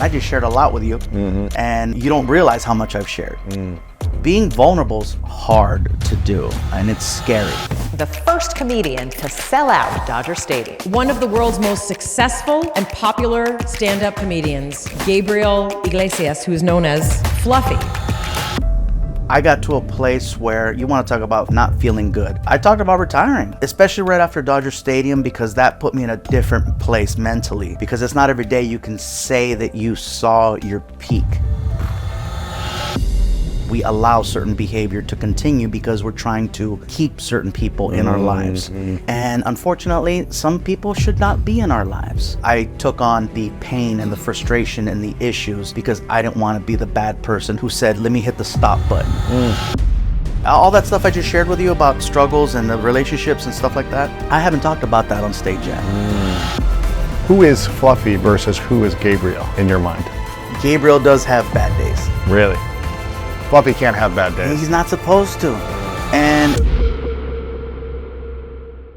I just shared a lot with you, and you don't realize how much I've shared. Being vulnerable is hard to do, and it's scary. The first comedian to sell out Dodger Stadium. One of the world's most successful and popular stand-up comedians, Gabriel Iglesias, who is known as Fluffy. I got to a place where you want to talk about not feeling good. I talked about retiring, especially right after Dodger Stadium, because that put me in a different place mentally, because it's not every day you can say that you saw your peak. We allow certain behavior to continue because we're trying to keep certain people in our lives. And unfortunately, some people should not be in our lives. I took on the pain and the frustration and the issues because I didn't want to be the bad person who said, let me hit the stop button. All that stuff I just shared with you about struggles and the relationships and stuff like that, I haven't talked about that on stage yet. Who is Fluffy versus who is Gabriel in your mind? Gabriel does have bad days. Really? Fluffy can't have bad days. He's not supposed to. And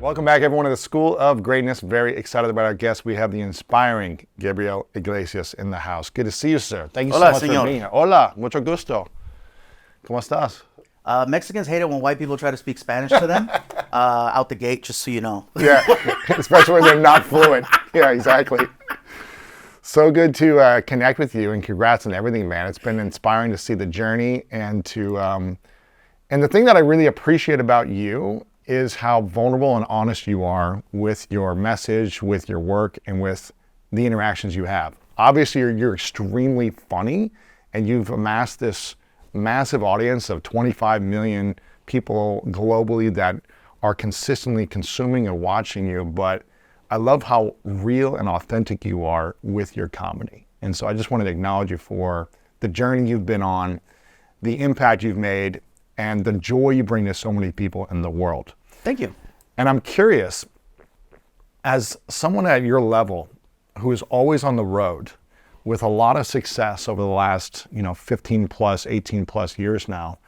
welcome back, everyone, to the School of Greatness. Very excited about our guest. We have the inspiring Gabriel Iglesias in the house. Good to see you, sir. Thank you so much for being here. Hola, mucho gusto. ¿Cómo estás? Mexicans hate it when white people try to speak Spanish to them out the gate, just so you know. Yeah, especially when they're not fluent. Yeah, exactly. So good to connect with you, and congrats on everything, man. It's been inspiring to see the journey, and and the thing that I really appreciate about you is how vulnerable and honest you are with your message, with your work, and with the interactions you have. Obviously, you're extremely funny, and you've amassed this massive audience of 25 million people globally that are consistently consuming and watching you, but I love how real and authentic you are with your comedy. And so I just wanted to acknowledge you for the journey you've been on, the impact you've made, and the joy you bring to so many people in the world. Thank you. And I'm curious, as someone at your level who is always on the road with a lot of success over the last 15 plus, 18 plus years now,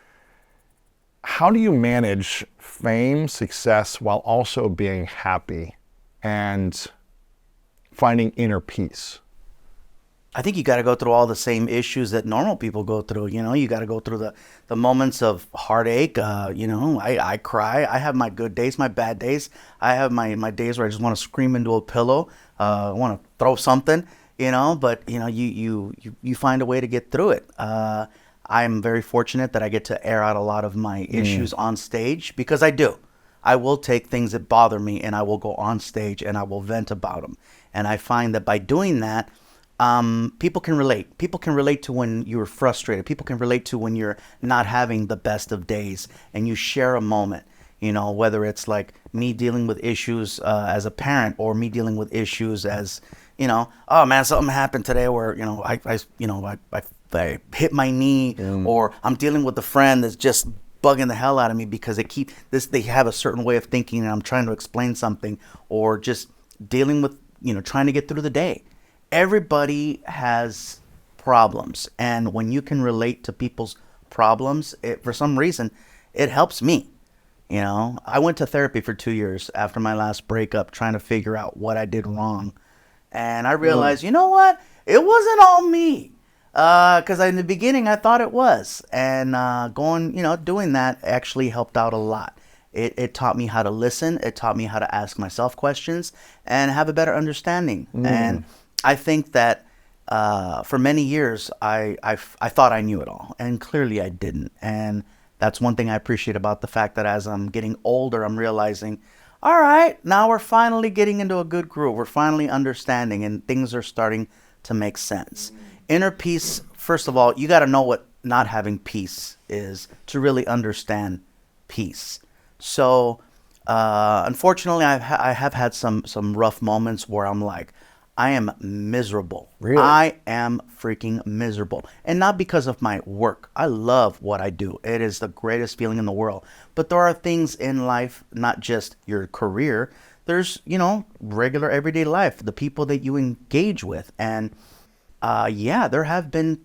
how do you manage fame, success, while also being happy and finding inner peace? I think you got to go through all the same issues that normal people go through. You got to go through the moments of heartache. I cry. I have my good days, my bad days. I have my days where I just want to scream into a pillow. I want to throw something, but you find a way to get through it. I'm very fortunate that I get to air out a lot of my issues on stage, because I do. I will take things that bother me and I will go on stage and I will vent about them. And I find that by doing that, people can relate. People can relate to when you're frustrated. People can relate to when you're not having the best of days and you share a moment, whether it's like me dealing with issues as a parent, or me dealing with issues as, oh man, something happened today where, I hit my knee, or I'm dealing with a friend that's just bugging the hell out of me because they have a certain way of thinking and I'm trying to explain something, or just dealing with, trying to get through the day. Everybody has problems, and when you can relate to people's problems, for some reason, it helps me. I went to therapy for 2 years after my last breakup, trying to figure out what I did wrong. And I realized, you know what? It wasn't all me. Because in the beginning I thought it was, and doing that actually helped out a lot. It taught me how to listen. It taught me how to ask myself questions and have a better understanding. And I think that for many years I thought I knew it all, and clearly I didn't. And that's one thing I appreciate about the fact that as I'm getting older, I'm realizing, all right, now we're finally getting into a good groove. We're finally understanding, and things are starting to make sense. Inner peace, first of all, you got to know what not having peace is to really understand peace. So, unfortunately, I have had some rough moments where I'm like, I am miserable. Really? I am freaking miserable. And not because of my work. I love what I do. It is the greatest feeling in the world. But there are things in life, not just your career. There's, regular everyday life, the people that you engage with. And there have been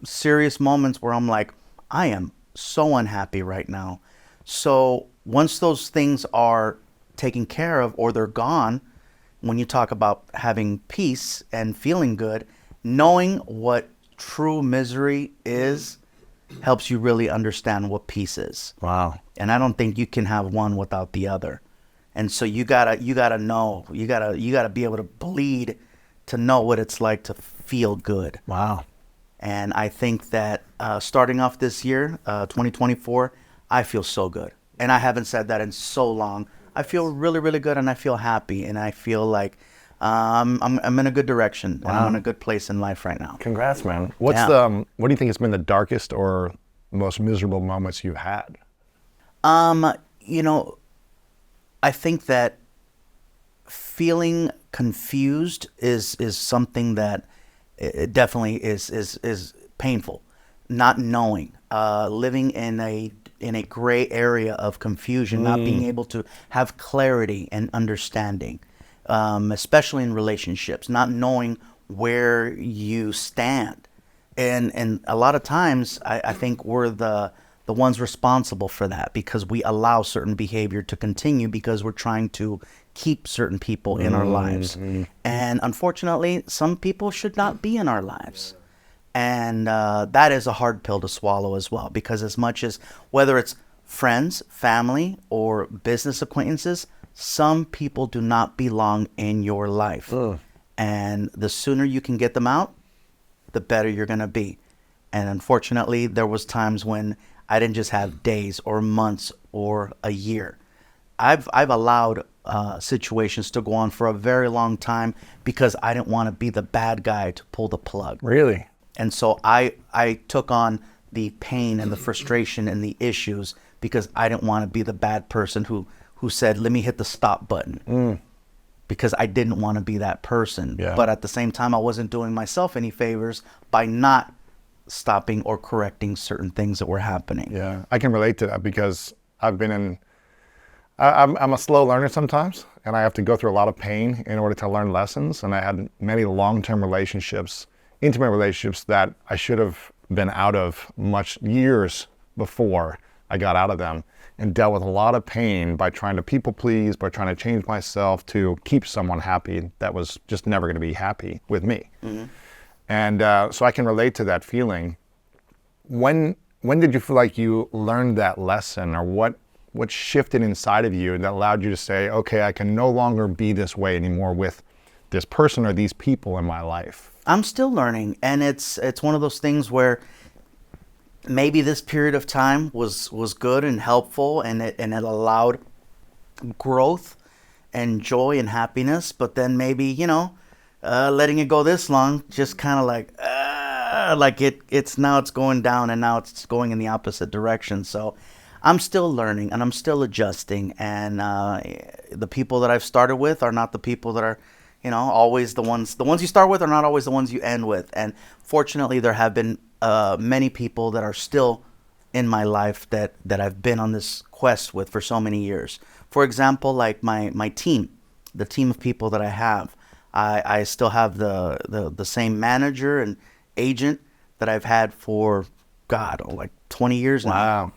serious moments where I'm like, I am so unhappy right now. So once those things are taken care of or they're gone, when you talk about having peace and feeling good, knowing what true misery is helps you really understand what peace is. Wow. And I don't think you can have one without the other. And so you gotta know, you gotta be able to bleed to know what it's like to feel good. Wow. And I think that starting off this year, 2024, I feel so good. And I haven't said that in so long. I feel really, really good, and I feel happy, and I feel like I'm in a good direction, and I'm in a good place in life right now. Congrats, man. What do you think has been the darkest or most miserable moments you've had? You know, I think that feeling confused is something that it definitely is painful. Not knowing, living in a gray area of confusion, not being able to have clarity and understanding, especially in relationships, not knowing where you stand. And a lot of times I think we're the ones responsible for that, because we allow certain behavior to continue because we're trying to keep certain people in our lives. And unfortunately, some people should not be in our lives. And that is a hard pill to swallow as well, because as much as whether it's friends, family, or business acquaintances, some people do not belong in your life. And the sooner you can get them out, the better you're going to be. And unfortunately, there was times when I didn't just have days or months or a year. I've allowed situations to go on for a very long time because I didn't want to be the bad guy to pull the plug. Really? And so I took on the pain and the frustration and the issues because I didn't want to be the bad person who said, let me hit the stop button. Because I didn't want to be that person. Yeah. But at the same time, I wasn't doing myself any favors by not stopping or correcting certain things that were happening. Yeah, I can relate to that because I've been in, I'm a slow learner sometimes, and I have to go through a lot of pain in order to learn lessons. And I had many long-term relationships, intimate relationships that I should have been out of much years before I got out of them, and dealt with a lot of pain by trying to people please, by trying to change myself to keep someone happy that was just never going to be happy with me. And so I can relate to that feeling. When did you feel like you learned that lesson, or what shifted inside of you that allowed you to say, okay, I can no longer be this way anymore with this person or these people in my life? I'm still learning, and it's one of those things where maybe this period of time was good and helpful, and it allowed growth and joy and happiness. But then maybe, letting it go this long just kind of like it's now it's going down, and now it's going in the opposite direction. So I'm still learning, and I'm still adjusting, and the people that I've started with are not the people that are always the ones you start with are not always the ones you end with. And fortunately, there have been many people that are still in my life that I've been on this quest with for so many years. For example, like my team, the team of people that I have, I still have the same manager and agent that I've had for like 20 years now. Wow.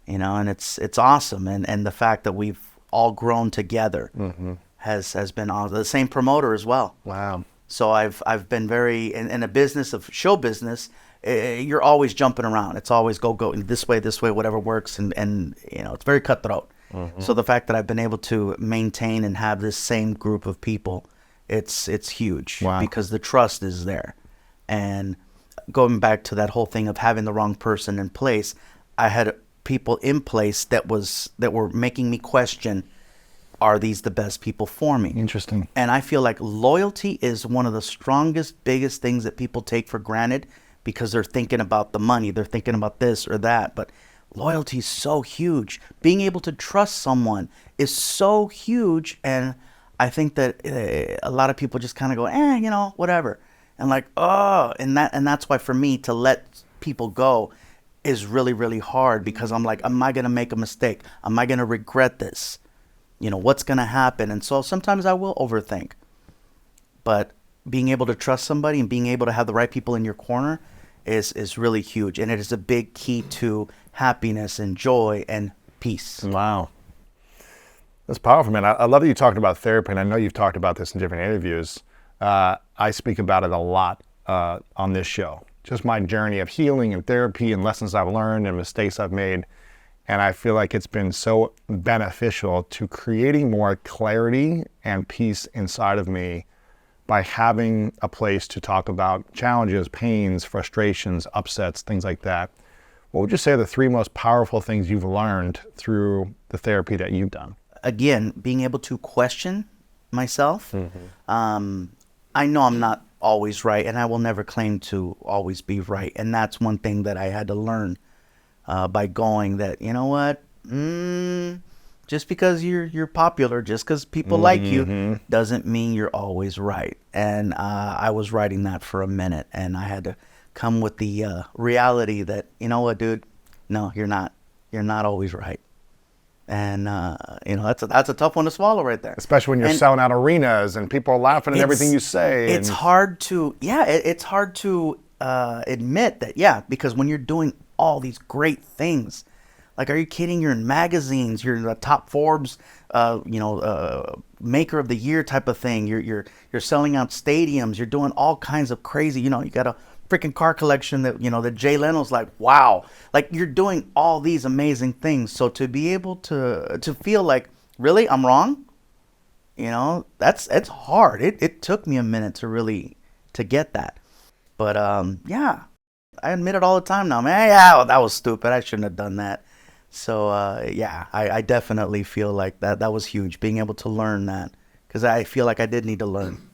And it's awesome, and the fact that we've all grown together has been awesome. The same promoter as well. Wow. So I've been very in a business of show business. You're always jumping around. It's always go this way, whatever works, and it's very cutthroat. So the fact that I've been able to maintain and have this same group of people, it's huge. Wow. Because the trust is there. And going back to that whole thing of having the wrong person in place, I had people in place that were making me question, are these the best people for me? Interesting. And I feel like loyalty is one of the strongest, biggest things that people take for granted, because they're thinking about the money, they're thinking about this or that. But loyalty is so huge. Being able to trust someone is so huge. And I think that a lot of people just kind of go, whatever. And and that's why for me to let people go is really, really hard, because I'm like, am I going to make a mistake? Am I going to regret this? What's going to happen? And so sometimes I will overthink. But being able to trust somebody and being able to have the right people in your corner is really huge. And it is a big key to happiness and joy and peace. Wow. That's powerful, man. I love that you talked about therapy, and I know you've talked about this in different interviews. I speak about it a lot on this show. Just my journey of healing and therapy and lessons I've learned and mistakes I've made. And I feel like it's been so beneficial to creating more clarity and peace inside of me by having a place to talk about challenges, pains, frustrations, upsets, things like that. What would you say are the 3 most powerful things you've learned through the therapy that you've done? Again, being able to question myself. I know I'm not always right, and I will never claim to always be right. And that's one thing that I had to learn by going that, you know what, just because you're popular, just because people like you, doesn't mean you're always right. And I was writing that for a minute, and I had to come with the reality that, you know what, dude, no, you're not always right. And that's a tough one to swallow right there, Especially when you're selling out arenas and people are laughing at everything you say. It's hard to admit that, because when you're doing all these great things, like, are you kidding? You're in magazines, you're in the top Forbes maker of the year type of thing, you're selling out stadiums, you're doing all kinds of crazy, you got a freaking car collection that that Jay Leno's like, wow, like, you're doing all these amazing things. So to be able to feel like, really, I'm wrong, it's hard. It took me a minute to get that. But I admit it all the time now, man. Yeah, that was stupid, I shouldn't have done that. So I definitely feel like that was huge, being able to learn that, because I feel like I did need to learn,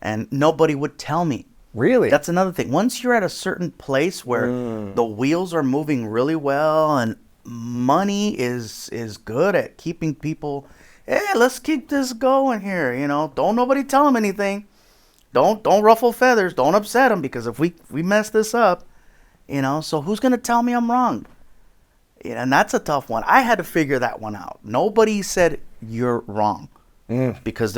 and nobody would tell me. Really? That's another thing. Once you're at a certain place where the wheels are moving really well and money is good at keeping people, hey, let's keep this going here, don't nobody tell them anything. Don't ruffle feathers. Don't upset them, because if we mess this up, so who's going to tell me I'm wrong? And that's a tough one. I had to figure that one out. Nobody said you're wrong, because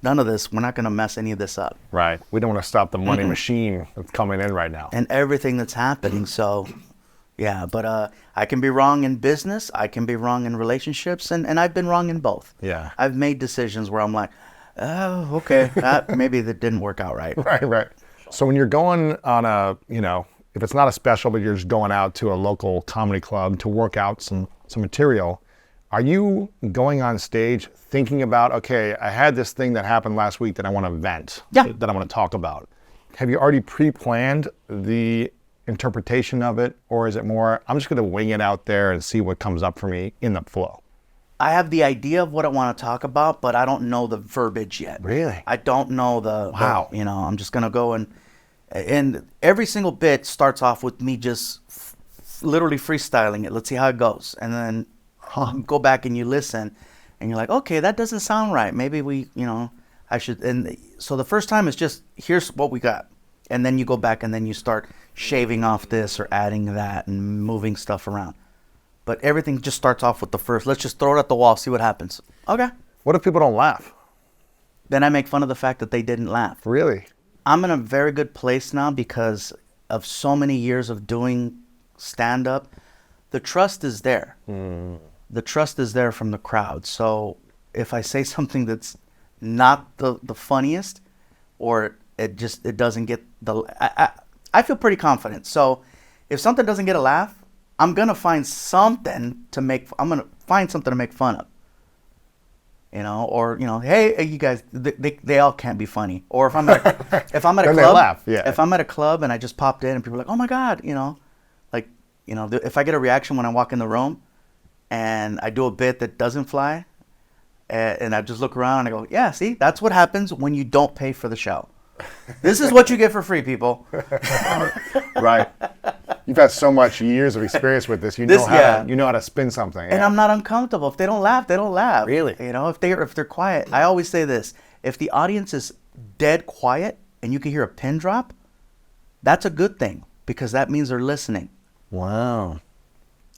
none of this, we're not going to mess any of this up. Right. We don't want to stop the money machine that's coming in right now. And everything that's happening. So, but I can be wrong in business. I can be wrong in relationships. And I've been wrong in both. Yeah. I've made decisions where I'm like, oh, okay, maybe that didn't work out right. Right. So when you're going on if it's not a special, but you're just going out to a local comedy club to work out some material, are you going on stage thinking about, okay, I had this thing that happened last week that I want to vent, that I want to talk about? Have you already pre-planned the interpretation of it, or is it more, I'm just going to wing it out there and see what comes up for me in the flow? I have the idea of what I want to talk about, but I don't know the verbiage yet. Really? I don't know Wow. I'm just going to go and every single bit starts off with me just literally freestyling it. Let's see how it goes. And then go back and you listen and you're like, okay, that doesn't sound right. Maybe I should. And so the first time is just, here's what we got. And then you go back and then you start shaving off this or adding that and moving stuff around. But everything just starts off with the first, let's just throw it at the wall, see what happens. Okay. What if people don't laugh? Then I make fun of the fact that they didn't laugh. Really? I'm in a very good place now because of so many years of doing stand-up. The trust is there. The trust is there from the crowd. So if I say something that's not the funniest, or it doesn't get I feel pretty confident. So if something doesn't get a laugh, I'm gonna find something to make fun of. Or hey, you guys, they all can't be funny. Or if I'm at a Then club, they laugh, yeah. If I'm at a club and I just popped in and people are like, oh my God, if I get a reaction when I walk in the room and I do a bit that doesn't fly, and I just look around and I go, yeah, see, that's what happens when you don't pay for the show. This is what you get for free, people. Right. You've had so much years of experience with this. You know how to spin something. And I'm not uncomfortable. If they don't laugh, they don't laugh. Really? If they're quiet. I always say this: if the audience is dead quiet and you can hear a pin drop, that's a good thing, because that means they're listening. Wow.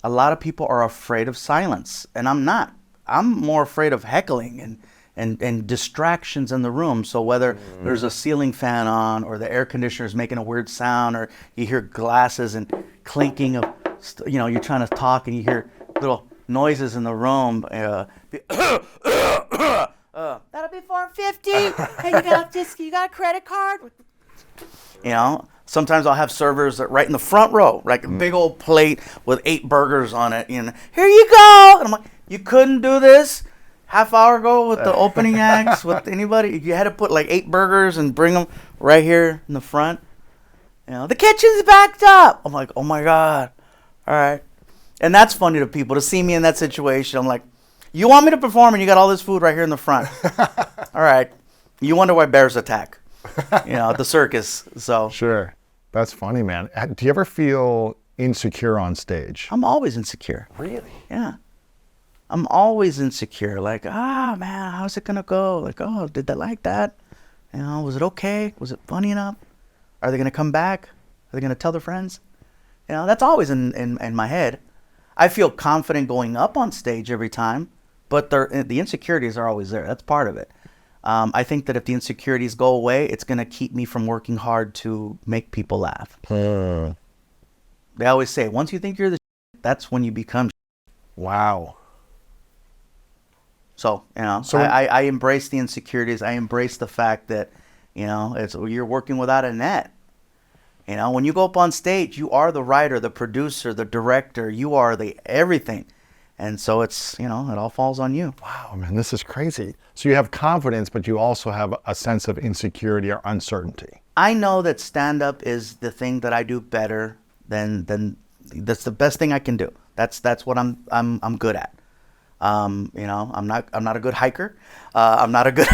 A lot of people are afraid of silence, and I'm not. I'm more afraid of heckling and distractions in the room. So whether there's a ceiling fan on, or the air conditioner is making a weird sound, or you hear glasses and clinking of, you're trying to talk and you hear little noises in the room. That'll be $450. Hey, you got a credit card? You know, sometimes I'll have servers that right in the front row, like a big old plate with 8 burgers on it. You know, here you go. And I'm like, you couldn't do this half hour ago with the opening acts with anybody. You had to put like 8 burgers and bring them right here in the front. You know, the kitchen's backed up. I'm like, oh my God. All right. And that's funny to people to see me in that situation. I'm like, you want me to perform and you got all this food right here in the front. All right. You wonder why bears attack, you know, at the circus. So Sure. That's funny, man. Do you ever feel insecure on stage? I'm always insecure. Really? Yeah. I'm always insecure. Like, man, how's it going to go? Like, oh, did they like that? You know, was it okay? Was it funny enough? Are they going to come back? Are they going to tell their friends? You know, that's always in my head. I feel confident going up on stage every time, but the insecurities are always there. That's part of it. I think that if the insecurities go away, it's going to keep me from working hard to make people laugh. They always say, once you think you're the that's when you become. Wow. So, you know, So I embrace the insecurities. I embrace the fact that, you know, you're working without a net. You know, when you go up on stage, you are the writer, the producer, the director. You are the everything. And so it's, you know, it all falls on you. Wow, man, this is crazy. So you have confidence, but you also have a sense of insecurity or uncertainty. I know that stand-up is the thing that I do better than that's the best thing I can do. That's what I'm good at. You know, I'm not a good hiker. I'm not a good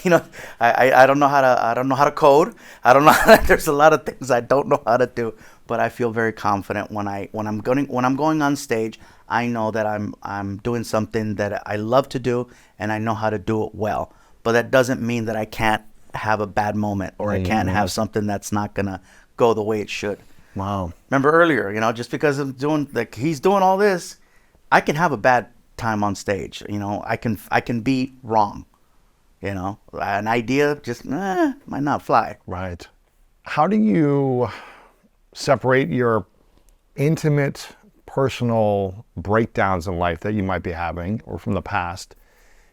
you know, I don't know how to code. I don't know there's a lot of things I don't know how to do, but I feel very confident when I'm going on stage. I know that I'm doing something that I love to do and I know how to do it well. But that doesn't mean that I can't have a bad moment or I can't have something that's not gonna go the way it should. Wow. Remember earlier, you know, just because I'm doing like he's doing all this, I can have a bad time on stage. You know, I can be wrong. You know, an idea just might not fly. Right. How do you separate your intimate, personal breakdowns in life that you might be having or from the past?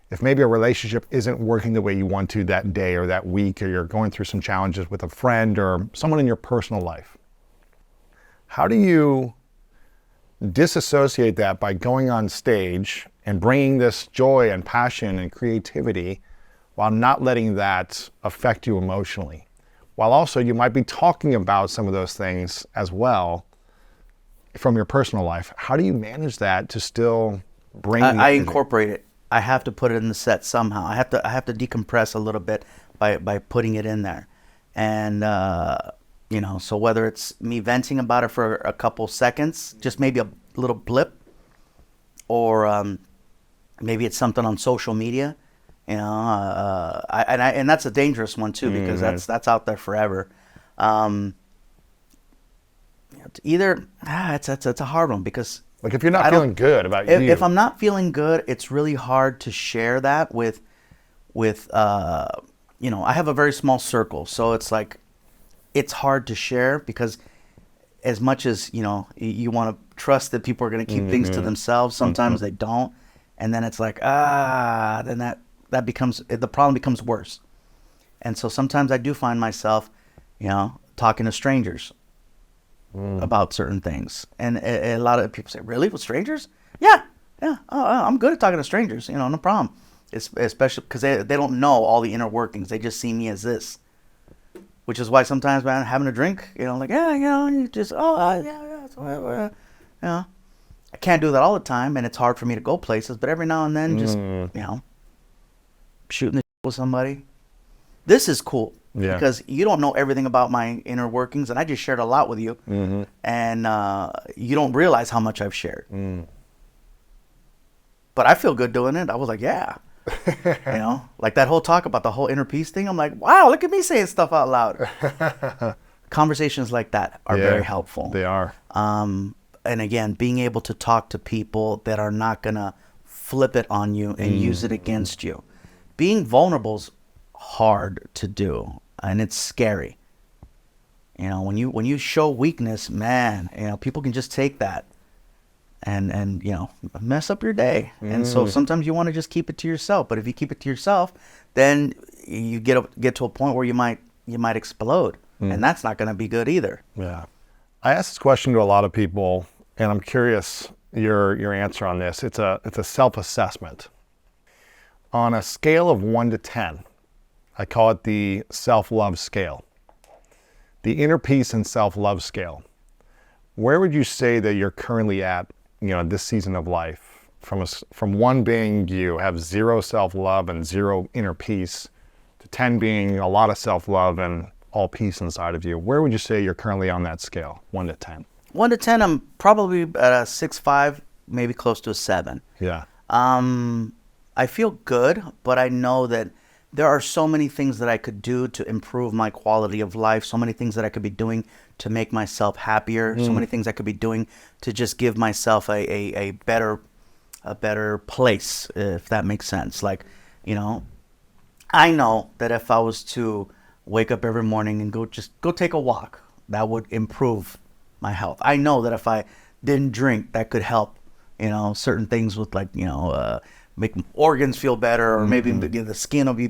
If maybe a relationship isn't working the way you want to that day or that week, or you're going through some challenges with a friend or someone in your personal life, how do you disassociate that by going on stage and bringing this joy and passion and creativity while not letting that affect you emotionally? While also you might be talking about some of those things as well from your personal life. How do you manage that to still bring the I energy? incorporate it. I have to put it in the set somehow. I have to decompress a little bit by putting it in there. And you know, so whether it's me venting about it for a couple seconds, just maybe a little blip, or maybe it's something on social media, you know, and that's a dangerous one too, because that's out there forever. Either it's a hard one, because Like if you're not feeling good about you. if I'm not feeling good, it's really hard to share that with you know, I have a very small circle, so it's like it's hard to share, because as much as, you know, you want to trust that people are going to keep things to themselves, sometimes they don't, and then it's like then that becomes, the problem becomes worse. And so sometimes I do find myself, you know, talking to strangers about certain things, and a lot of people say, "Really, with strangers?" Yeah. Oh, I'm good at talking to strangers. You know, no problem. Especially because they don't know all the inner workings. They just see me as this, which is why sometimes, man, having a drink, you know, like, yeah, you know, you just, you know, I can't do that all the time, and it's hard for me to go places. But every now and then, just you know, shooting the shit with somebody. This is cool. Yeah. Because you don't know everything about my inner workings, and I just shared a lot with you, and you don't realize how much I've shared. But I feel good doing it. I was like, yeah, you know, like that whole talk about the whole inner peace thing. I'm like, wow, look at me saying stuff out loud. Conversations like that are very helpful. They are. And again, being able to talk to people that are not gonna flip it on you and use it against you. Being vulnerable is hard to do, and it's scary. You know, when you show weakness, man, you know, people can just take that and you know, mess up your day. And so sometimes you want to just keep it to yourself. But if you keep it to yourself, then you get to a point where you might you might explode. And that's not going to be good either. Yeah. I ask this question to a lot of people, and I'm curious your answer on this. It's a self-assessment. On a scale of 1 to 10, I call it the self-love scale. The inner peace and self-love scale. Where would you say that you're currently at, this season of life? From 1 being you have 0 self-love and 0 inner peace, to 10 being a lot of self-love and all peace inside of you. Where would you say you're currently on that scale, 1 to 10? 1 to 10, I'm probably at a 6.5, maybe close to a 7. Yeah. I feel good, but I know that there are so many things that I could do to improve my quality of life, so many things that I could be doing to make myself happier, so many things I could be doing to just give myself a better place, if that makes sense. Like, I know that if I was to wake up every morning and go take a walk, that would improve my health. I know that if I didn't drink, that could help, certain things with make organs feel better, or maybe the skin will be,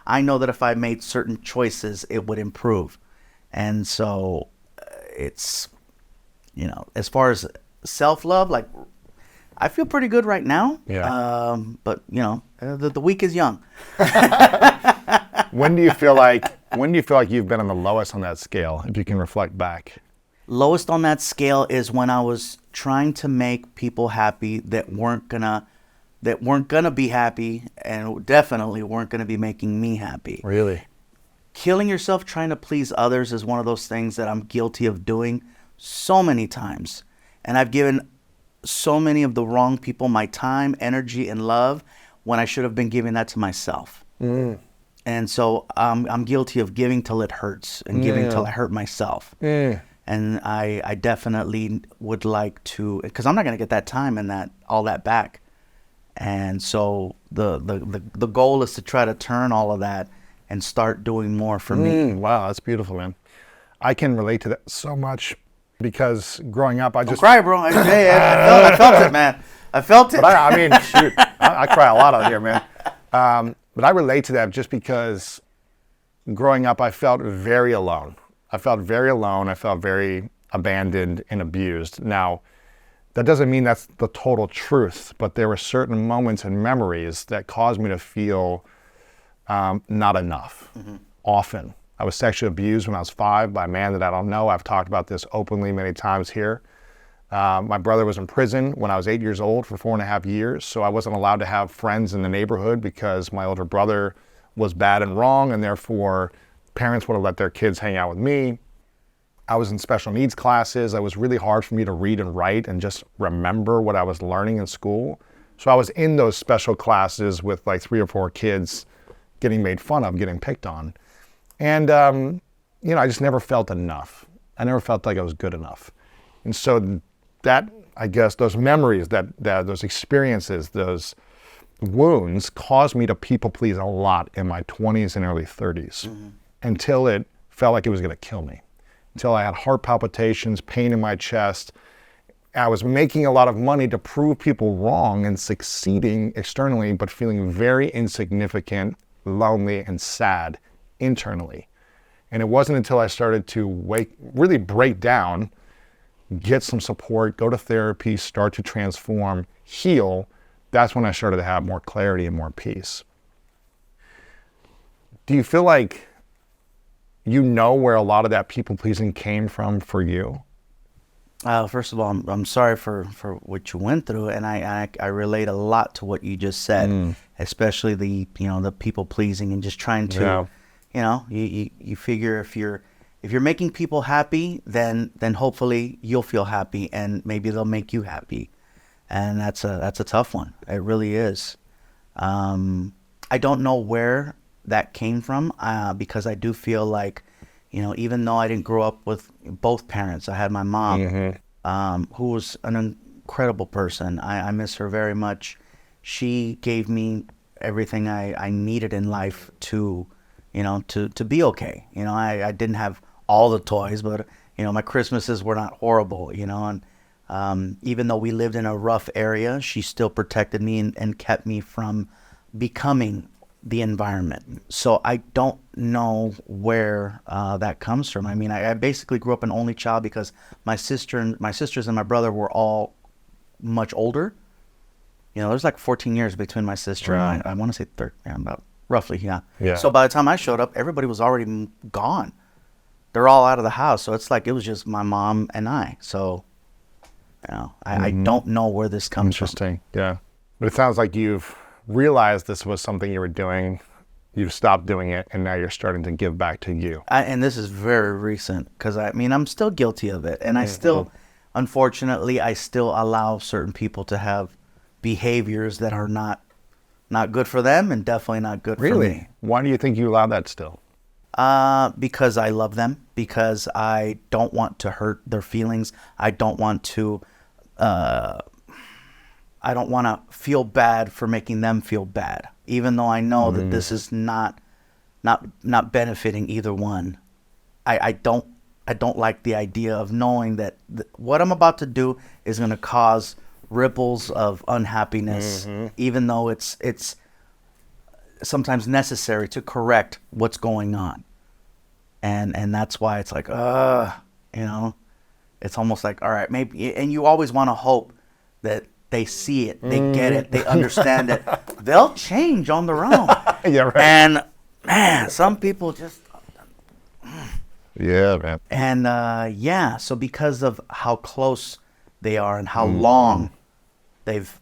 I know that if I made certain choices, it would improve. And so it's, as far as self-love, like, I feel pretty good right now. Yeah. But the week is young. When do you feel like you've been on the lowest on that scale, if you can reflect back? Lowest on that scale is when I was trying to make people happy that weren't gonna be happy, and definitely weren't gonna be making me happy. Really? Killing yourself trying to please others is one of those things that I'm guilty of doing so many times. And I've given so many of the wrong people my time, energy, and love when I should have been giving that to myself. And so I'm guilty of giving till it hurts and giving till I hurt myself. And I definitely would like to, because I'm not going to get that time and all that back. And so the goal is to try to turn all of that and start doing more for me. Wow, that's beautiful, man. I can relate to that so much, because growing up, Don't cry, bro. I felt it, man. I felt it. But I mean, shoot, I cry a lot out here, man. But I relate to that just because growing up, I felt very alone. I felt very abandoned and abused. Now, that doesn't mean that's the total truth, but there were certain moments and memories that caused me to feel not enough. Often. I was sexually abused when I was 5 by a man that I don't know. I've talked about this openly many times here. My brother was in prison when I was 8 years old for 4.5 years, so I wasn't allowed to have friends in the neighborhood because my older brother was bad and wrong, and therefore parents would have let their kids hang out with me. I was in special needs classes. It was really hard for me to read and write and just remember what I was learning in school. So I was in those special classes with like 3 or 4 kids getting made fun of, getting picked on. And, I just never felt enough. I never felt like I was good enough. And so that, I guess, those memories, those experiences, those wounds caused me to people please a lot in my 20s and early 30s until it felt like it was going to kill me. Until I had heart palpitations, pain in my chest. I was making a lot of money to prove people wrong and succeeding externally, but feeling very insignificant, lonely, and sad internally. And it wasn't until I started to really break down, get some support, go to therapy, start to transform, heal, that's when I started to have more clarity and more peace. Do you feel like you know where a lot of that people-pleasing came from for you? First of all, I'm sorry for what you went through, and I relate a lot to what you just said, especially the people-pleasing and just trying to, you figure if you're making people happy, then hopefully you'll feel happy, and maybe they'll make you happy, and that's a tough one. It really is. I don't know where that came from, because I do feel like, even though I didn't grow up with both parents, I had my mom, who was an incredible person. I miss her very much. She gave me everything I needed in life to be okay. I didn't have all the toys, but my Christmases were not horrible. And even though we lived in a rough area, she still protected me and kept me from becoming the environment. So I don't know where that comes from. I mean, I basically grew up an only child because my sisters and my brother were all much older. You know, there's like 14 years between my sister and I want to say 13, about roughly, yeah. So by the time I showed up, everybody was already gone. They're all out of the house. So it's like it was just my mom and I. So, you know, I don't know where this comes from. Interesting, yeah. But it sounds like you've realized this was something you were doing, you've stopped doing it, and now you're starting to give back to you. And this is very recent because, I mean, I'm still guilty of it. And I still, unfortunately, I still allow certain people to have behaviors that are not good for them and definitely not good for me. Why do you think you allow that still? Because I love them, because I don't want to hurt their feelings. I don't want to feel bad for making them feel bad, even though I know that this is not benefiting either one. I don't like the idea of knowing that what I'm about to do is going to cause ripples of unhappiness, even though it's sometimes necessary to correct what's going on. And that's why it's like, you know, it's almost like, all right, maybe, and you always want to hope that they see it, they get it, they understand it. They'll change on their own. Yeah, right. And man, some people just, yeah, man. and so because of how close they are and how long they've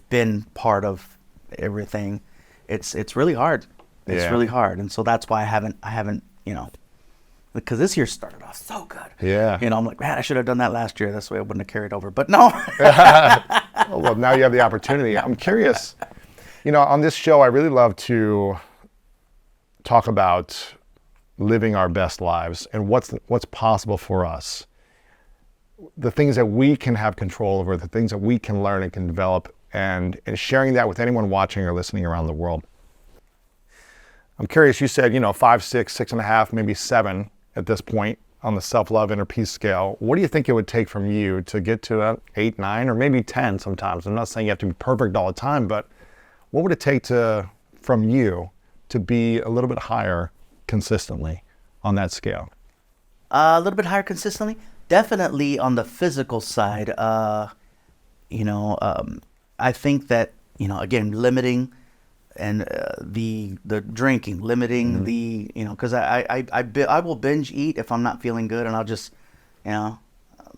been part of everything, it's really hard. It's really hard. And so that's why I haven't, you know, because this year started off so good. Yeah. You know, I'm like, man, I should have done that last year. That's why I wouldn't have carried over. But no. Well, now you have the opportunity. I'm curious, you know, on this show, I really love to talk about living our best lives and what's possible for us. The things that we can have control over, the things that we can learn and can develop, and sharing that with anyone watching or listening around the world. I'm curious, you said, you know, 5, 6, 6.5, maybe 7 at this point on the self-love inner peace scale. What do you think it would take from you to get to 8, 9, or maybe 10 sometimes? I'm not saying you have to be perfect all the time, but what would it take from you to be a little bit higher consistently on that scale? A little bit higher consistently. Definitely on the physical side, you know, I think that, you know, again, limiting and the drinking, limiting the, you know, because I will binge eat if I'm not feeling good, and I'll just, you know,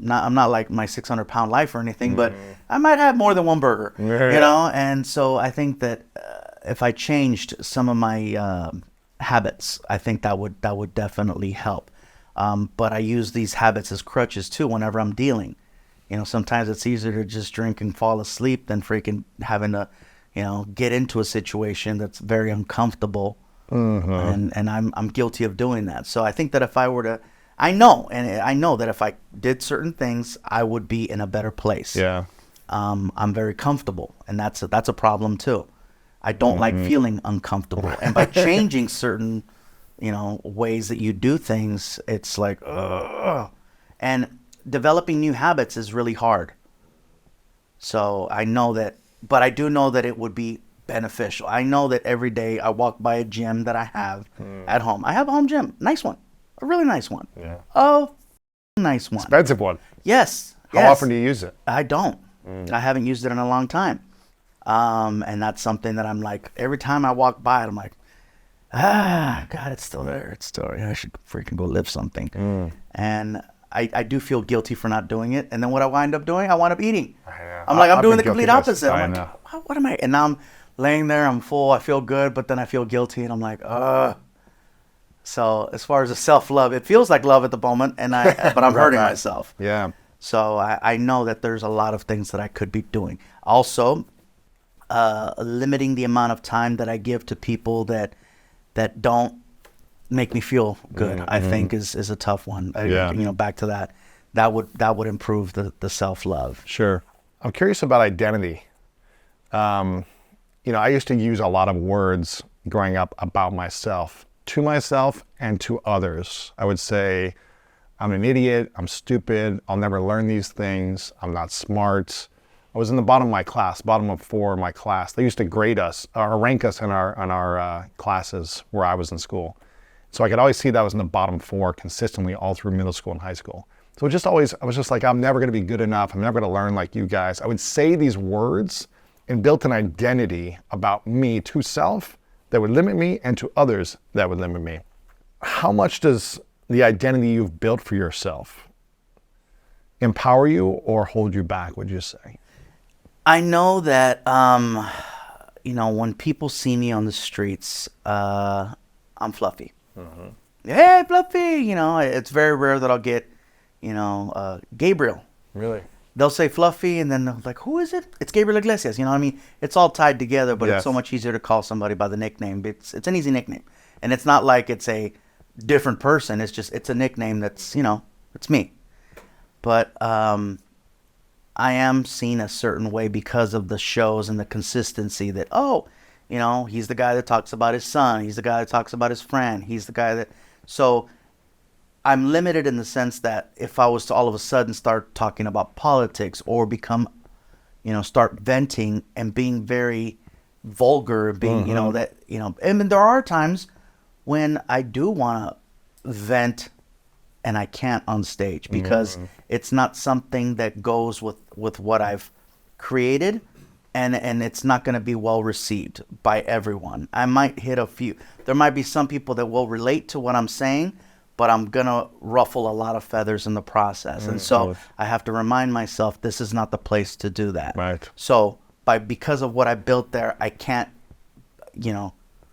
I'm not like my 600-pound life or anything, but I might have more than one burger, you know, and so I think that if I changed some of my habits, I think that would definitely help. But I use these habits as crutches too whenever I'm dealing. You know, sometimes it's easier to just drink and fall asleep than freaking having to, you know, get into a situation that's very uncomfortable. And I'm guilty of doing that. So I think that if I were to, I know that if I did certain things, I would be in a better place. Yeah. I'm very comfortable, and that's a problem too. I don't like feeling uncomfortable. And by changing certain, you know, ways that you do things, it's like, ugh. And developing new habits is really hard. So I know that, but I do know that it would be beneficial. I know that every day I walk by a gym that I have at home. I have a home gym, nice one, a really nice one. Yeah. Oh, nice one. Expensive one. Yes. How often do you use it? I don't. I haven't used it in a long time. And that's something that I'm like, every time I walk by it, I'm like, God, it's still there. It's still there. I should freaking go lift something. And I do feel guilty for not doing it. And then what I wind up doing, I wind up eating. I'm like, I'm doing the complete opposite. I'm like, what am I? And now I'm laying there, I'm full, I feel good, but then I feel guilty, and I'm like, So as far as the self-love, it feels like love at the moment, and but I'm hurting myself. Yeah. So I know that there's a lot of things that I could be doing. Also, limiting the amount of time that I give to people that don't make me feel good, I think is a tough one. Yeah. You know, back to that. That would improve the self-love. Sure. I'm curious about identity. You know, I used to use a lot of words growing up about myself, to myself and to others. I would say, I'm an idiot, I'm stupid, I'll never learn these things, I'm not smart, I was in the bottom of my class, bottom of 4 in my class. They used to grade us or rank us in our classes where I was in school. So I could always see that I was in the bottom 4 consistently all through middle school and high school. So I was just like, I'm never going to be good enough. I'm never going to learn like you guys. I would say these words and built an identity about me to self that would limit me and to others that would limit me. How much does the identity you've built for yourself empower you or hold you back, would you say? I know that, when people see me on the streets, I'm Fluffy. Hey, Fluffy! It's very rare that I'll get, Gabriel. Really? They'll say Fluffy, and then they're like, who is it? It's Gabriel Iglesias. It's all tied together, but Yes. it's so much easier to call somebody by the nickname. It's an easy nickname. And it's not like it's a different person. It's a nickname that's, it's me. But I am seen a certain way because of the shows and the consistency that, he's the guy that talks about his son. He's the guy that talks about his friend. He's the guy that... So I'm limited in the sense that if I was to all of a sudden start talking about politics or become, start venting and being very vulgar, being, and there are times when I do want to vent and I can't on stage because it's not something that goes with what I've created, and it's not going to be well received by everyone. I might hit a few. There might be some people that will relate to what I'm saying, but I'm going to ruffle a lot of feathers in the process. And so I have to remind myself this is not the place to do that. Right. So because of what I built there, I can't,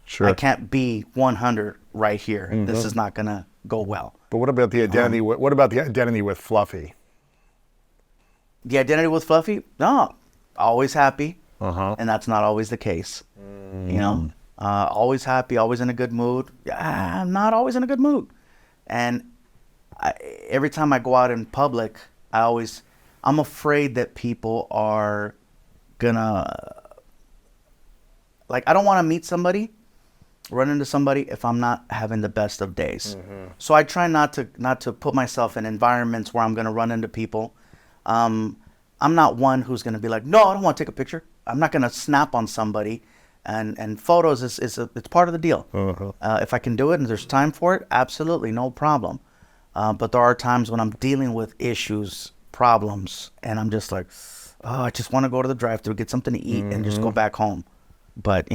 Sure. I can't be 100 right here. This is not going to go well. But what about the identity? What about the identity with Fluffy? The identity with Fluffy? No, always happy. Uh-huh. And that's not always the case. Always happy, always in a good mood. I'm not always in a good mood. And every time I go out in public, I'm afraid that people are gonna, I don't want to meet somebody, run into somebody if I'm not having the best of days. So I try not to put myself in environments where I'm gonna run into people. I'm not one who's gonna be like, no, I don't want to take a picture. I'm not gonna snap on somebody. And photos it's part of the deal. If I can do it and there's time for it, absolutely, no problem. But there are times when I'm dealing with issues, problems, and I'm just like, I just want to go to the drive-thru, get something to eat, and just go back home. But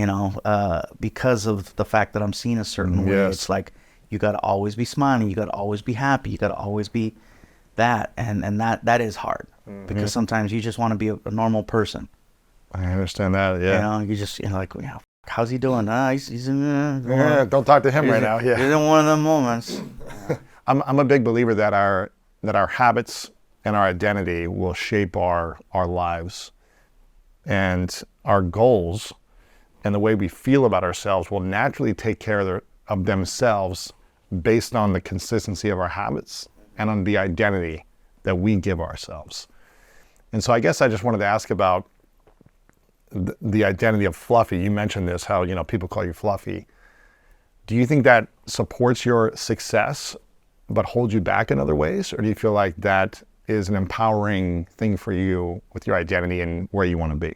because of the fact that I'm seen a certain way, Yes. it's like you got to always be smiling, you got to always be happy, you got to always be that, and that is hard because sometimes you just want to be a normal person. I understand that. Yeah. You just how's he doing? He's Yeah. Don't talk to him right now. Yeah. He's in one of them moments. I'm a big believer that our habits and our identity will shape our lives, and our goals and the way we feel about ourselves will naturally take care of themselves based on the consistency of our habits and on the identity that we give ourselves. And so I guess I just wanted to ask about the identity of Fluffy. You mentioned this, how people call you Fluffy. Do you think that supports your success but holds you back in other ways, or do you feel like that is an empowering thing for you with your identity and where you want to be?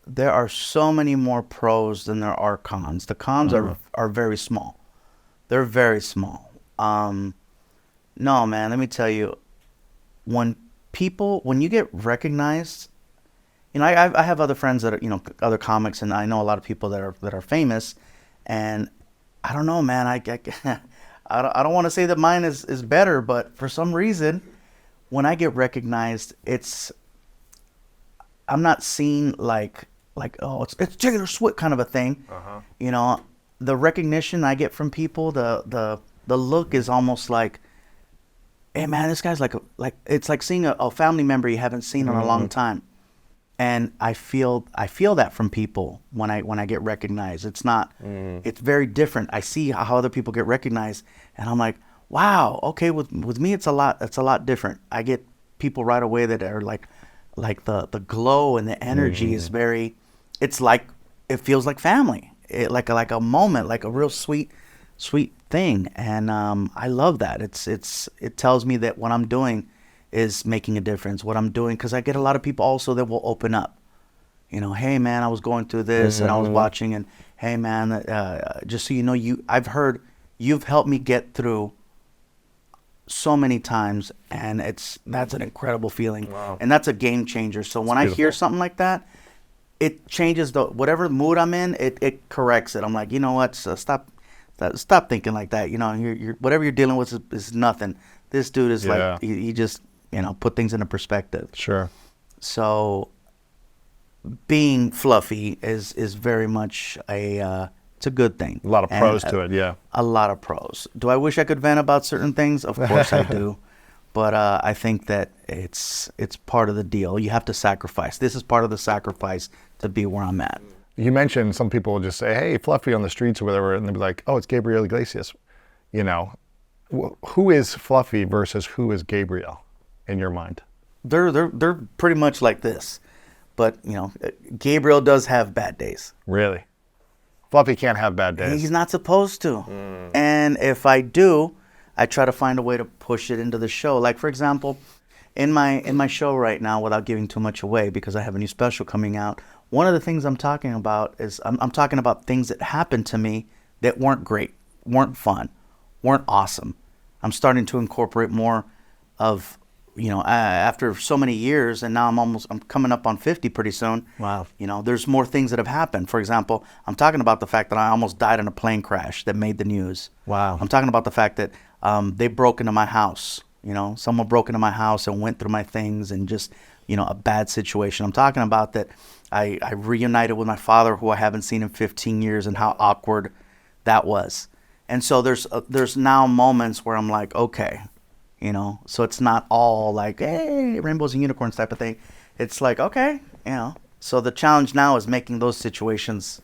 There are so many more pros than there are cons. The cons are very small. They're very small. No, man, let me tell you, when you get recognized, I have other friends that are, other comics, and I know a lot of people that are famous, and I don't know, man, I don't want to say that mine is better, but for some reason, when I get recognized, I'm not seen like it's Taylor Swift kind of a thing. The recognition I get from people, the look is almost like, hey man, this guy's like it's like seeing a family member you haven't seen in a long time. And I feel that from people when I get recognized. It's not, it's very different. I see how other people get recognized, and I'm like, wow, okay, with me it's a lot different. I get people right away that are like the glow and the energy is very, it's like, it feels like family, like a moment, like a real sweet thing. And I love that. It tells me that what I'm doing is making a difference. What I'm doing, because I get a lot of people also that will open up. You know, hey man, I was going through this and I was watching, and hey man, just so you know, I've heard you've helped me get through so many times, and that's an incredible feeling. Wow. And that's a game changer. So when I hear something like that, it changes whatever mood I'm in. It corrects it. I'm like, you know what? So stop thinking like that. You know, you're whatever you're dealing with is nothing. This dude is like he just put things into perspective. Sure. So being fluffy is very much it's a good thing. A lot of pros to it, yeah. A lot of pros. Do I wish I could vent about certain things? Of course I do. But I think that it's part of the deal. You have to sacrifice. This is part of the sacrifice to be where I'm at. You mentioned some people will just say, hey, Fluffy on the streets or whatever, and they'll be like, oh, it's Gabriel Iglesias. You know, who is Fluffy versus who is Gabriel in your mind? They're pretty much like this. But, Gabriel does have bad days. Really? Fluffy can't have bad days. He's not supposed to. And if I do, I try to find a way to push it into the show. Like, for example, in my show right now, without giving too much away, because I have a new special coming out, one of the things I'm talking about is I'm talking about things that happened to me that weren't great, weren't fun, weren't awesome. I'm starting to incorporate more of, after so many years, and now I'm coming up on 50 pretty soon. Wow. There's more things that have happened. For example, I'm talking about the fact that I almost died in a plane crash that made the news. Wow. I'm talking about the fact that they broke into my house. Someone broke into my house and went through my things, and just, a bad situation. I'm talking about that I reunited with my father, who I haven't seen in 15 years, and how awkward that was. And so there's now moments where I'm like, okay, so it's not all like, hey, rainbows and unicorns type of thing. It's like, okay, So the challenge now is making those situations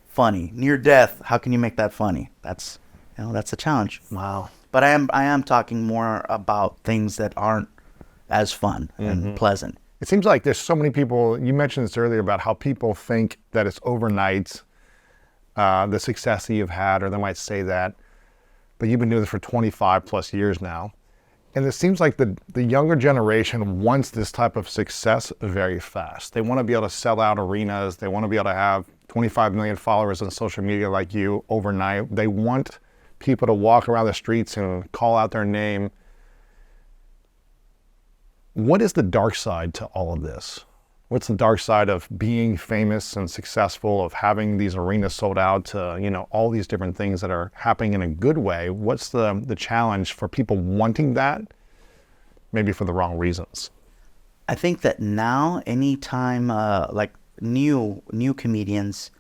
funny. Near death, how can you make that funny? That's a challenge. Wow. But I am talking more about things that aren't as fun and pleasant. It seems like there's so many people, you mentioned this earlier about how people think that it's overnight, the success that you've had, or they might say that, but you've been doing this for 25 plus years now. And it seems like the younger generation wants this type of success very fast. They want to be able to sell out arenas. They want to be able to have 25 million followers on social media like you overnight. They want people to walk around the streets and call out their name. What is the dark side to all of this? What's the dark side of being famous and successful, of having these arenas sold out to, all these different things that are happening in a good way? What's the challenge for people wanting that, maybe for the wrong reasons? I think that now, anytime like new comedians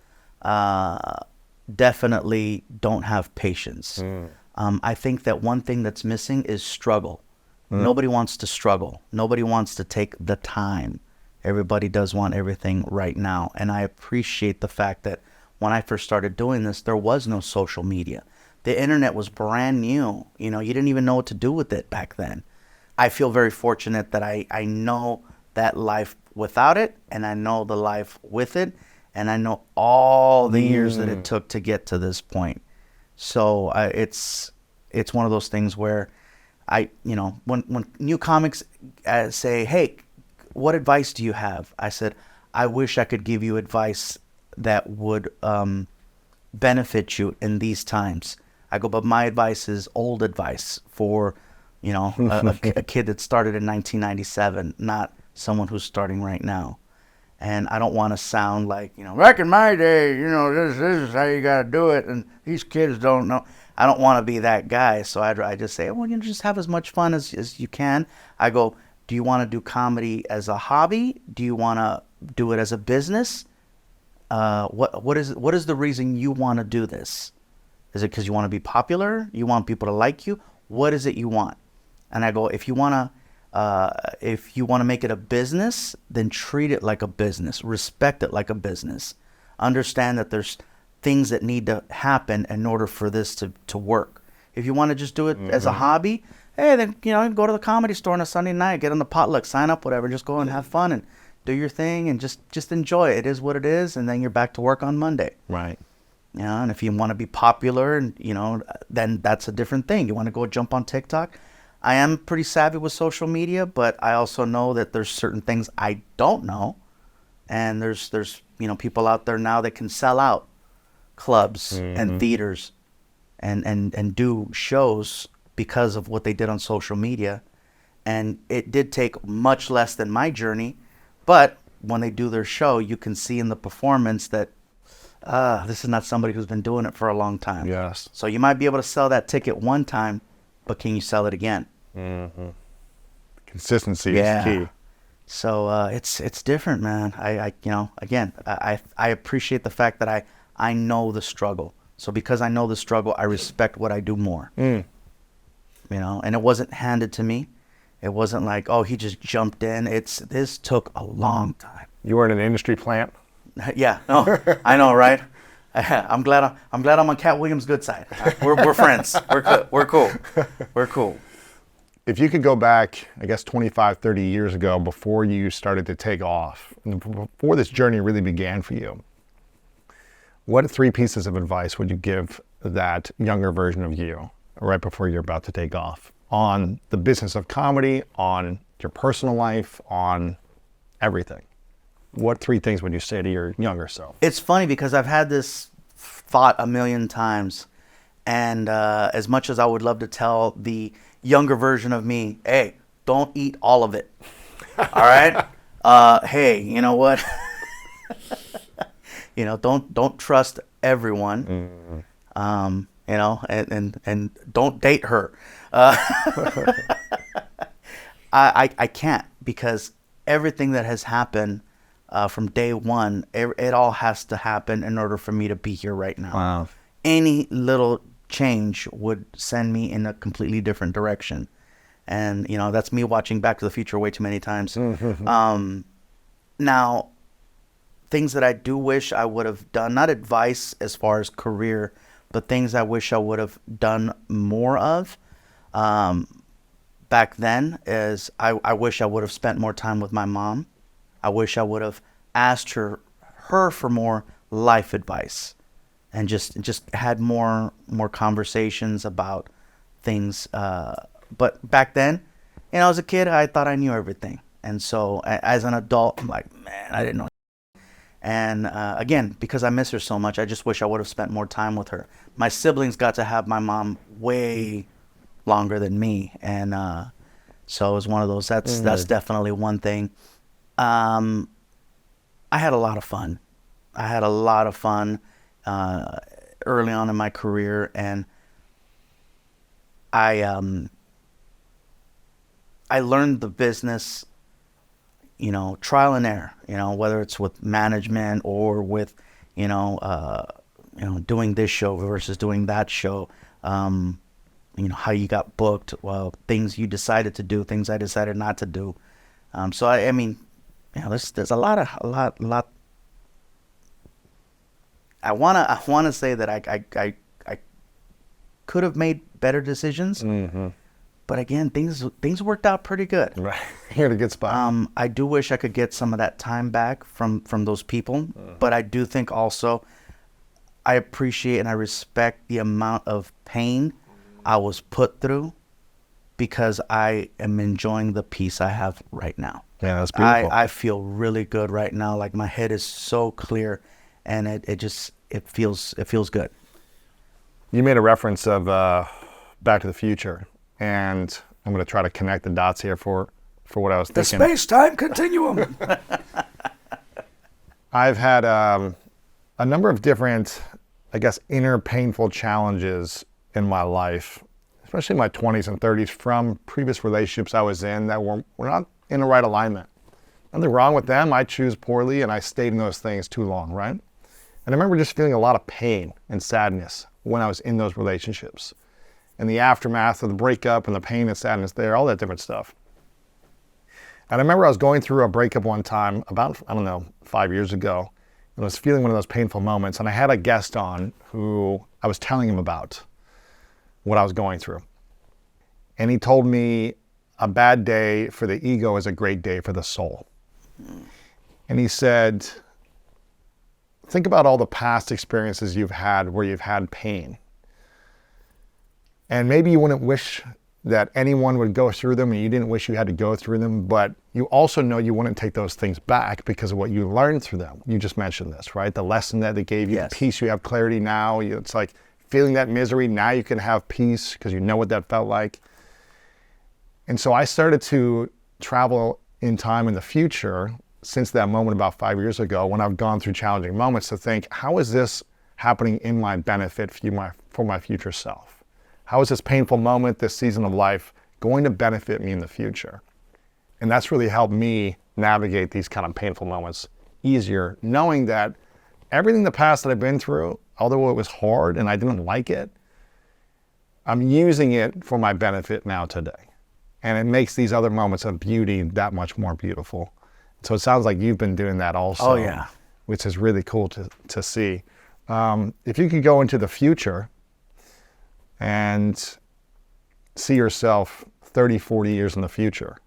definitely don't have patience. I think that one thing that's missing is struggle. Nobody wants to struggle. Nobody wants to take the time. Everybody does want everything right now. And I appreciate the fact that when I first started doing this, there was no social media. The internet was brand new. You didn't even know what to do with it back then. I feel very fortunate that I know that life without it, and I know the life with it, and I know all the years that it took to get to this point. So it's one of those things where when new comics say, hey, what advice do you have? I said, I wish I could give you advice that would benefit you in these times. I go, but my advice is old advice for, a kid that started in 1997, not someone who's starting right now. And I don't want to sound like, back in my day, this is how you got to do it, and these kids don't know. I don't want to be that guy, so I just say, well, just have as much fun as you can. I go, do you want to do comedy as a hobby? Do you want to do it as a business? What is the reason you want to do this? Is it because you want to be popular? You want people to like you? What is it you want? And I go, if you want to make it a business, then treat it like a business. Respect it like a business. Understand that there's things that need to happen in order for this to work. If you want to just do it as a hobby, hey, then go to the Comedy Store on a Sunday night, get on the potluck, sign up, whatever, just go and have fun and do your thing and just enjoy it. It is what it is, and then you're back to work on Monday. Right. And if you want to be popular, and then that's a different thing. You want to go jump on TikTok, I am pretty savvy with social media, but I also know that there's certain things I don't know, and there's people out there now that can sell out clubs and theaters and do shows because of what they did on social media. And it did take much less than my journey, but when they do their show, you can see in the performance that this is not somebody who's been doing it for a long time. Yes. So you might be able to sell that ticket one time, but can you sell it again? Consistency is key. So it's different, man. I appreciate the fact that I know the struggle. So because I know the struggle, I respect what I do more. And it wasn't handed to me. It wasn't like, oh, he just jumped in. This took a long time. You were in an industry plant? Yeah, no, I know, right? I'm glad I'm on Cat Williams' good side. We're friends. We're cool. We're cool. If you could go back, I guess 25, 30 years ago, before you started to take off, before this journey really began for you, what 3 pieces of advice would you give that younger version of you right before you're about to take off on the business of comedy, on your personal life, on everything? What 3 things would you say to your younger self? It's funny because I've had this thought a million times, and as much as I would love to tell the younger version of me, hey, don't eat all of it. All right? Hey, you know what? Don't trust everyone. And don't date her. I can't, because everything that has happened from day one, it all has to happen in order for me to be here right now. Wow. Any little change would send me in a completely different direction. And, that's me watching Back to the Future way too many times. Now, things that I do wish I would have done, not advice as far as career, but things I wish I would have done more of back then is I wish I would have spent more time with my mom. I wish I would have asked her for more life advice, and just had more conversations about things. But back then, as a kid, I thought I knew everything, and so as an adult, I'm like, man, I didn't know. And again, because I miss her so much, I just wish I would have spent more time with her. My siblings got to have my mom way longer than me, and so it was one of those. That's definitely one thing. I had a lot of fun. Early on in my career, and I learned the business, trial and error, whether it's with management or with, doing this show versus doing that show, how you got booked, well, things you decided to do, things I decided not to do. So I mean, there's a lot. I wanna say that I could have made better decisions, but again, things worked out pretty good. Right, you're in a good spot. I do wish I could get some of that time back from those people, but I do think also I appreciate and I respect the amount of pain I was put through, because I am enjoying the peace I have right now. Yeah, that's beautiful. I feel really good right now. Like, my head is so clear, and it feels good. You made a reference of Back to the Future, and I'm going to try to connect the dots here for what I was thinking. The space-time continuum. I've had a number of different, I guess, inner painful challenges in my life, especially in my 20s and 30s, from previous relationships I was in that were not in the right alignment. Nothing wrong with them. I choose poorly, and I stayed in those things too long, right? And I remember just feeling a lot of pain and sadness when I was in those relationships. And the aftermath of the breakup and the pain and sadness there, all that different stuff. And I remember I was going through a breakup one time about, 5 years ago, and I was feeling one of those painful moments. And I had a guest on who I was telling him about what I was going through. And he told me a bad day for the ego is a great day for the soul. And he said, think about all the past experiences you've had where you've had pain. And maybe you wouldn't wish that anyone would go through them and you didn't wish you had to go through them, but you also know you wouldn't take those things back because of what you learned through them. You just mentioned this, right? The lesson that they gave you, Yes. the peace, you have clarity now. It's like feeling that misery. Now you can have peace because you know what that felt like. And so I started to travel in time in the future since that moment about 5 years ago when I've gone through challenging moments to think, how is this happening in my benefit for my future self? How is this painful moment, this season of life, going to benefit me in the future? And that's really helped me navigate these kind of painful moments easier, knowing that everything in the past that I've been through, although it was hard and I didn't like it, I'm using it for my benefit now today. And it makes these other moments of beauty that much more beautiful. So it sounds like you've been doing that also. Oh, yeah. Which is really cool to see. If you could go into the future and see yourself 30, 40 years in the future,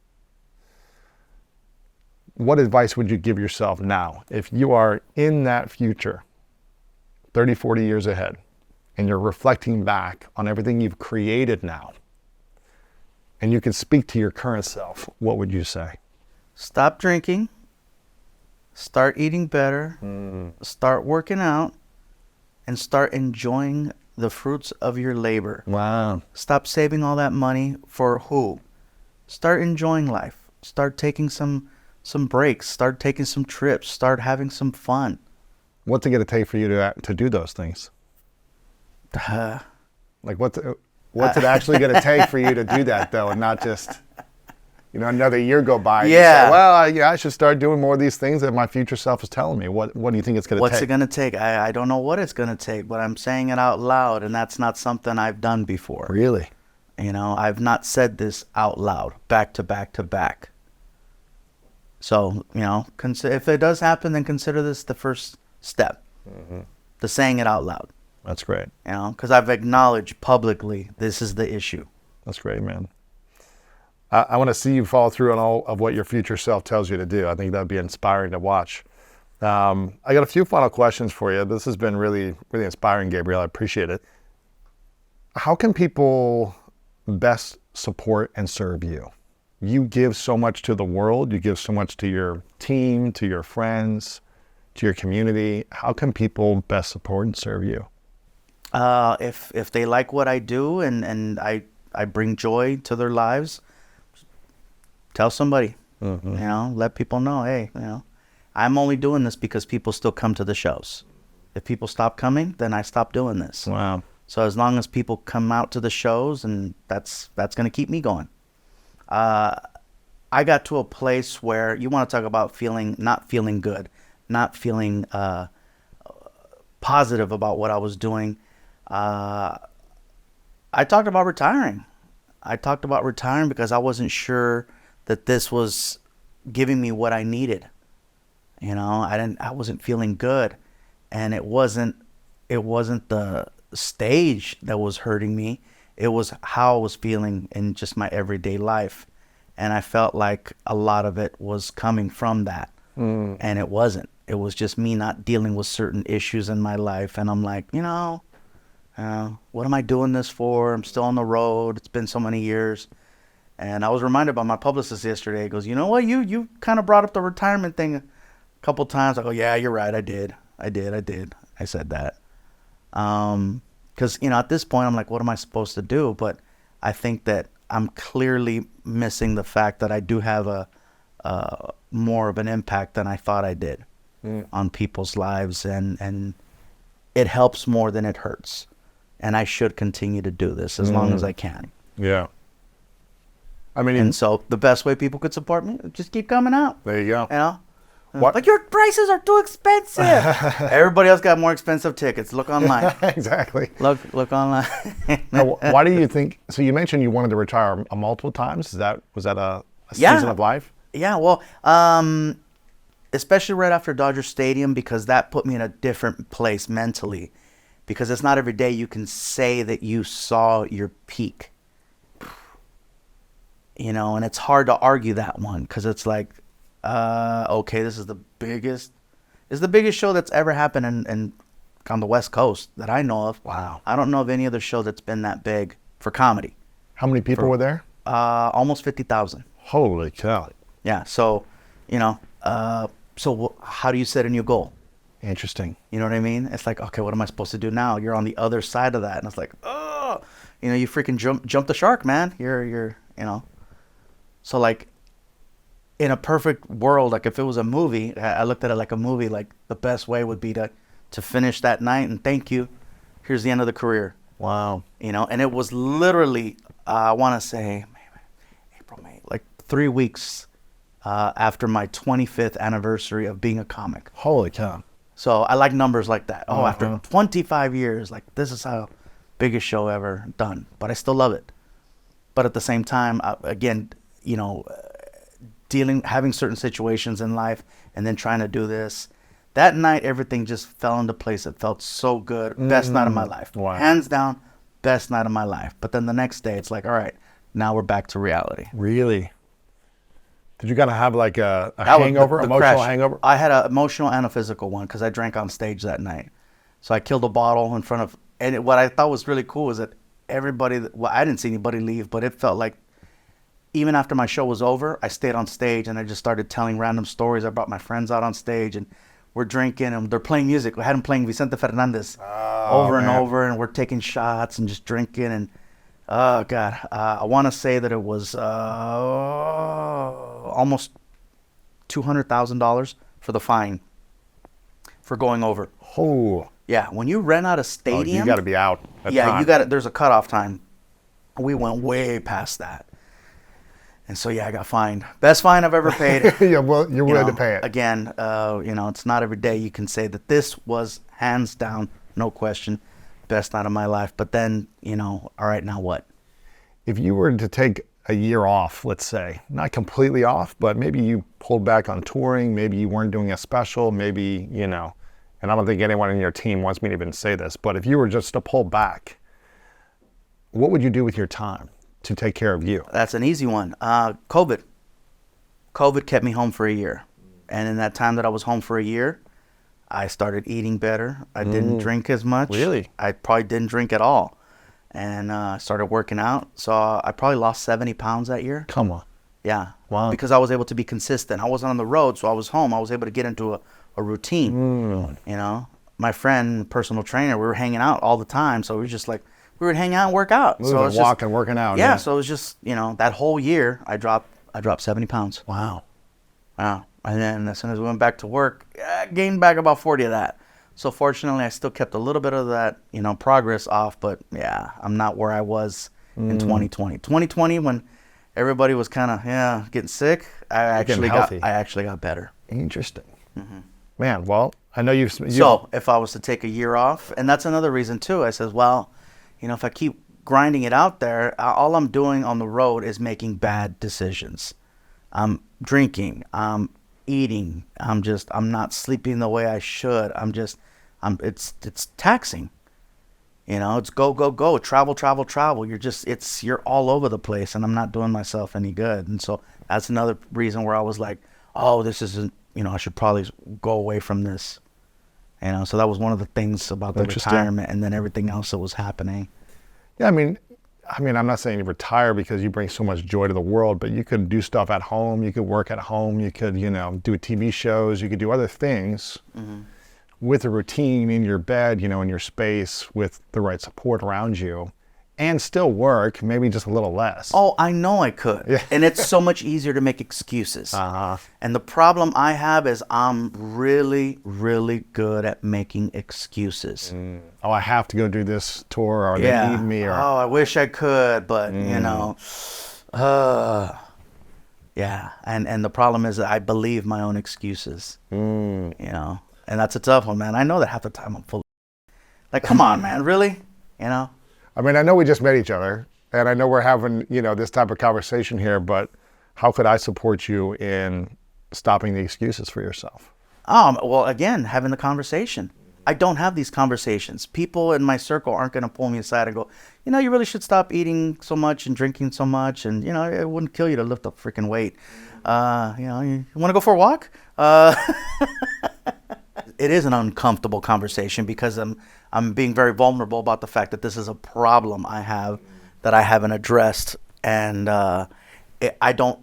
what advice would you give yourself now? If you are in that future, 30, 40 years ahead, and you're reflecting back on everything you've created now, and you can speak to your current self, what would you say? Stop drinking. Start eating better. Start working out. And start enjoying the fruits of your labor. Wow. Stop saving all that money for who? Start enjoying life. Start taking some breaks. Start taking some trips. Start having some fun. What's it going to take for you to do those things? Like what's it actually going to take for you to do that though, and not just, another year go by and you Yeah. say, well, I should start doing more of these things that my future self is telling me. What do you think it's going to take? What's it going to take? I don't know what it's going to take, but I'm saying it out loud, and that's not something I've done before. Really? I've not said this out loud, back to back to back. So, if it does happen, then consider this the first step, to saying it out loud. That's great. Because I've acknowledged publicly this is the issue. That's great, man. I want to see you follow through on all of what your future self tells you to do. I think that'd be inspiring to watch. I got a few final questions for you. This has been really, really inspiring, Gabriel. I appreciate it. How can people best support and serve you? You give so much to the world. You give so much to your team, to your friends, to your community. How can people best support and serve you? If they like what I do and I bring joy to their lives, tell somebody. Let people know, hey, I'm only doing this because people still come to the shows. If people stop coming, then I stop doing this. Wow. So as long as people come out to the shows, and that's going to keep me going. I got to a place where you want to talk about not feeling good, not feeling positive about what I was doing. I talked about retiring. I talked about retiring because I wasn't sure that this was giving me what I needed. I wasn't feeling good, and it wasn't the stage that was hurting me. It was how I was feeling in just my everyday life. And I felt like a lot of it was coming from that. And it wasn't. It was just me not dealing with certain issues in my life. And I'm like, what am I doing this for? I'm still on the road. It's been so many years. And I was reminded by my publicist yesterday. He goes, you know what? You kind of brought up the retirement thing a couple times. I go, yeah, you're right. I did. I said that. Because, at this point, I'm like, what am I supposed to do? But I think that I'm clearly missing the fact that I do have a more of an impact than I thought I did on people's lives. And it helps more than it hurts. And I should continue to do this as long as I can. Yeah. I mean, And so the best way people could support me, just keep coming out. there you go. What? Like, your prices are too expensive. Everybody else got more expensive tickets. Look online. Exactly. Look online. Now, why do you think? So you mentioned you wanted to retire multiple times. Was that a Yeah. season of life? Yeah, well, especially right after Dodger Stadium, because that put me in a different place mentally. Because it's not every day you can say that you saw your peak. And it's hard to argue that one, because it's like, okay, this is the biggest show that's ever happened in on the West Coast that I know of. Wow. I don't know of any other show that's been that big for comedy. How many people were there? Almost 50,000. Holy cow. Yeah. So, you know, how do you set a new goal? Interesting. You know what I mean? It's like, okay, what am I supposed to do now? You're on the other side of that. And it's like, oh, you know, you freaking jump the shark, man. You're, you know. So like in a perfect world, like if it was a movie, I looked at it like a movie, like the best way would be to finish that night and thank you. Here's the end of the career. Wow. You know, and it was literally, I want to say April, May, like 3 weeks after my 25th anniversary of being a comic. Holy cow. So I like numbers like that. Oh, after 25 years, like this is how biggest show ever done. But I still love it. But at the same time, again, you know, having certain situations in life and then trying to do this. That night, everything just fell into place. It felt so good. Best night of my life. Wow. Hands down, best night of my life. But then the next day, it's like, all right, now we're back to reality. Really? Did you kind of have like a hangover, emotional crash. hangover? I had an emotional and a physical one because I drank on stage that night. So I killed a bottle in front of, and what I thought was really cool is that everybody, well, I didn't see anybody leave, but it felt like even after my show was over, I stayed on stage and I just started telling random stories. I brought my friends out on stage and we're drinking and they're playing music. We had them playing Vicente Fernandez over and over, and we're taking shots and just drinking. And oh God, I want to say that it was almost $200,000 for the fine for going over. Oh. Yeah, when you rent out a stadium, you got to be out. Yeah, you got it. There's a cutoff time. We went way past that. And so, yeah, I got fined. Best fine I've ever paid. Yeah, well, you're willing to pay it. Again, you know, it's not every day you can say that this was hands down, no question, best night of my life. But then, you know, all right, now what? If you were to take a year off, let's say, not completely off, but maybe you pulled back on touring, maybe you weren't doing a special, maybe, you know, and I don't think anyone in your team wants me to even say this, but if you were just to pull back, what would you do with your time to take care of you? That's an easy one. COVID. COVID kept me home for a year. And in that time that I was home for a year, I started eating better. I didn't drink as much. Really? I probably didn't drink at all. And I started working out. So I probably lost 70 pounds that year. Come on. Yeah. Wow. Because I was able to be consistent. I wasn't on the road, so I was home. I was able to get into a routine. You know, my friend, personal trainer, we were hanging out all the time. So we were just like, we would hang out and work out. Moving, so it was walking, working out. Yeah, so it was just, you know, that whole year I dropped 70 pounds. Wow. Wow. And then as soon as we went back to work, I gained back about 40 of that. So fortunately, I still kept a little bit of that, you know, progress off. But yeah, I'm not where I was in 2020. 2020, when everybody was kind of, getting sick, I actually got better. Interesting. Man, well, I know you've... So if I was to take a year off, and that's another reason too, I says, well, you know, if I keep grinding it out there, all I'm doing on the road is making bad decisions. I'm drinking, I'm eating, I'm not sleeping the way I should. It's taxing. You know, it's go, travel. You're all over the place, and I'm not doing myself any good. And so that's another reason where I was like, oh, this isn't, you know, I should probably go away from this. You know, so that was one of the things about the retirement, and then everything else that was happening. Yeah, I mean, I'm not saying you retire because you bring so much joy to the world, but you could do stuff at home. You could work at home. You could, you know, do TV shows. You could do other things with a routine in your bed, you know, in your space with the right support around you, and still work, maybe just a little less. Oh, I know I could. Yeah. And it's so much easier to make excuses. And the problem I have is I'm really, really good at making excuses. Oh, I have to go do this tour, or they need me, or... Oh, I wish I could, but, you know, yeah. And the problem is that I believe my own excuses, you know, and that's a tough one, man. I know that half the time I'm full. Like, come on, man, really? You know? I mean, I know we just met each other, and I know we're having, you know, this type of conversation here, but how could I support you in stopping the excuses for yourself? Well, again, having the conversation. I don't have these conversations. People in my circle aren't going to pull me aside and go, you know, you really should stop eating so much and drinking so much, and, you know, it wouldn't kill you to lift a freaking weight. You know, you want to go for a walk? It is an uncomfortable conversation because I'm being very vulnerable about the fact that this is a problem I have that I haven't addressed, and I don't.